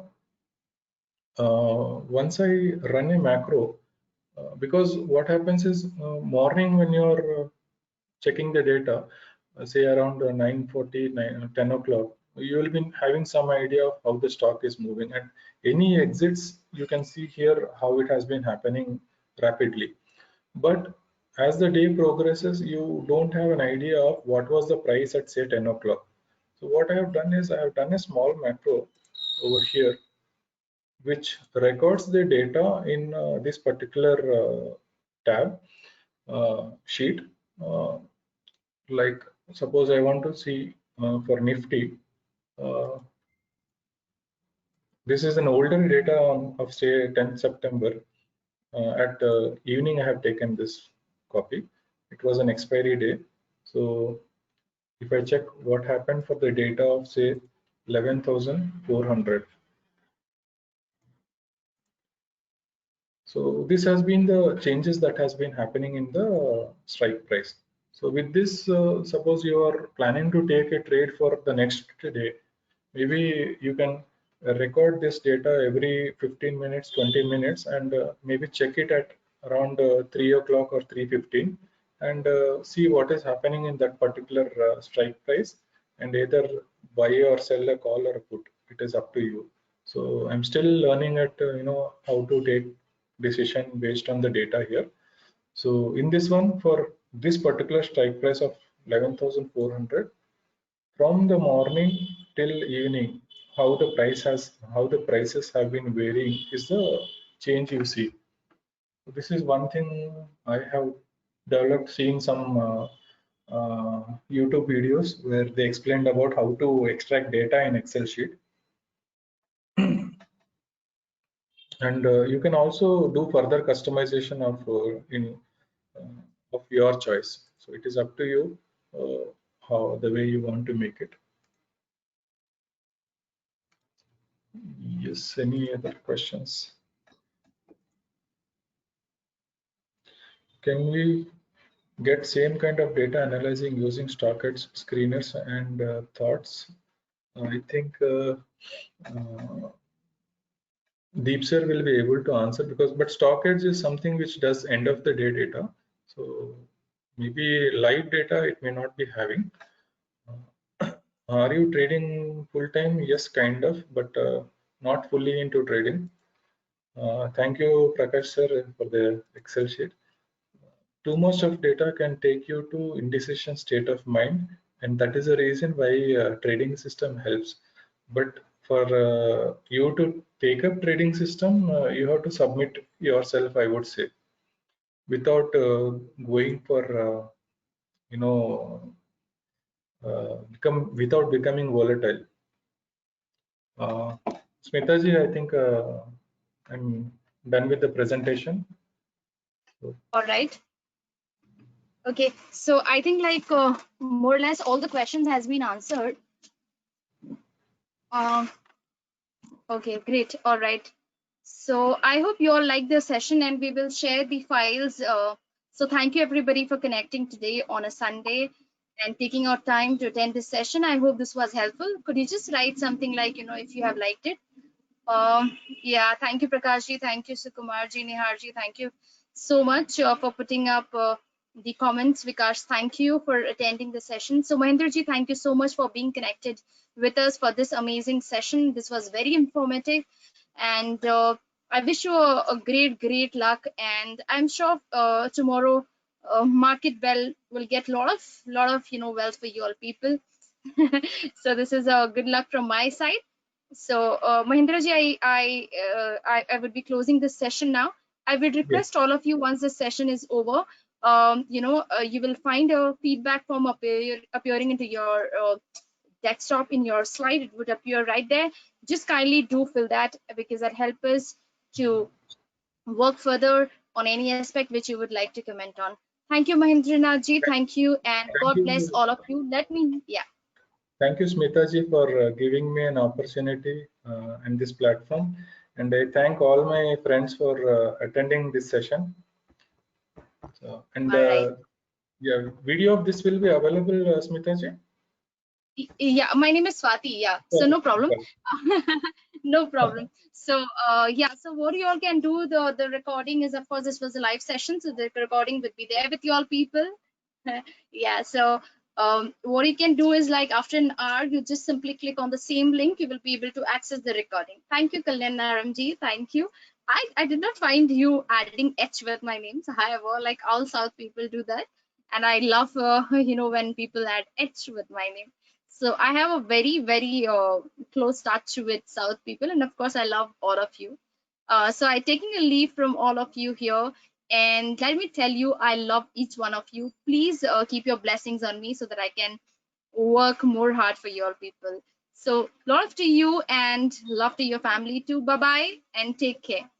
once I run a macro, because what happens is morning when you're checking the data, say around 9:40, 10 o'clock, you will be having some idea of how the stock is moving, and any exits you can see here how it has been happening rapidly. But as the day progresses, you don't have an idea of what was the price at say 10 o'clock. So what I have done is I have done a small macro over here which records the data in this particular tab sheet. Like suppose I want to see for Nifty, uh, this is an older data of say 10th September. At evening I have taken this copy. It was an expiry day. So if I check what happened for the data of say 11,400. So this has been the changes that has been happening in the strike price. So with this, suppose you are planning to take a trade for the next day, maybe you can record this data every 15 minutes, 20 minutes, and maybe check it at around 3 o'clock or 3:15, and see what is happening in that particular strike price, and either buy or sell a call or a put. It is up to you. So I'm still learning at how to take decision based on the data here. So in this one, for this particular strike price of 11,400, from the morning till evening, how the prices have been varying is the change you see. So this is one thing I have developed seeing some YouTube videos where they explained about how to extract data in Excel sheet. And you can also do further customization of your choice. So it is up to you how the way you want to make it. Yes, any other questions? Can we get same kind of data analyzing using StockEdge screeners and thoughts? I think DeepSir will be able to answer, because but StockEdge is something which does end of the day data. So maybe live data it may not be having. Are you trading full time? Yes, kind of, but not fully into trading. Thank you, Prakash sir, for the Excel sheet. Too much of data can take you to indecision state of mind and that is the reason why trading system helps. But for you to take up trading system, you have to submit yourself, I would say, without going for you know without becoming volatile. Smitaji, I think I'm done with the presentation. All right. Okay, so I think like more or less all the questions has been answered. Okay, great. All right. So I hope you all like the session, and we will share the files. So thank you everybody for connecting today on a Sunday and taking out time to attend this session. I hope this was helpful. Could you just write something like, if you have liked it? Yeah, thank you, Prakashji. Thank you, Sukumarji, Niharji. Thank you so much for putting up the comments. Vikash, thank you for attending the session. So Mahendraji, thank you so much for being connected with us for this amazing session. This was very informative, and I wish you a great luck. And I'm sure tomorrow market bell will get lot of wealth for you all people. So this is a good luck from my side. So Mahendraji, I would be closing this session now. I would request all of you, once the session is over, you will find a feedback form appearing into your desktop in your slide. It would appear right there. Just kindly do fill that, because that helps us to work further on any aspect which you would like to comment on. Thank you, Mahendranathji. Thank you, and Thank God bless you. all of you. Thank you, Smitaji, for giving me an opportunity in this platform. And I thank all my friends for attending this session. So, and All right. yeah, video of this will be available, Smitaji? Yeah, my name is Swati. Yeah, so no problem. No problem. So yeah, so what you all can do, the recording is, of course, this was a live session, so the recording would be there with you all people. Yeah, so what you can do is, like, after an hour, you just simply click on the same link, you will be able to access the recording. Thank you, Kalyan Naramji. Thank you. I did not find you adding H with my name. So however, like all South people do that, and I love when people add H with my name. So I have a very close touch with South people, and of course I love all of you. So I taking a leave from all of you here, and let me tell you, I love each one of you. Please keep your blessings on me so that I can work more hard for your people. So love to you, and love to your family too. Bye bye and take care.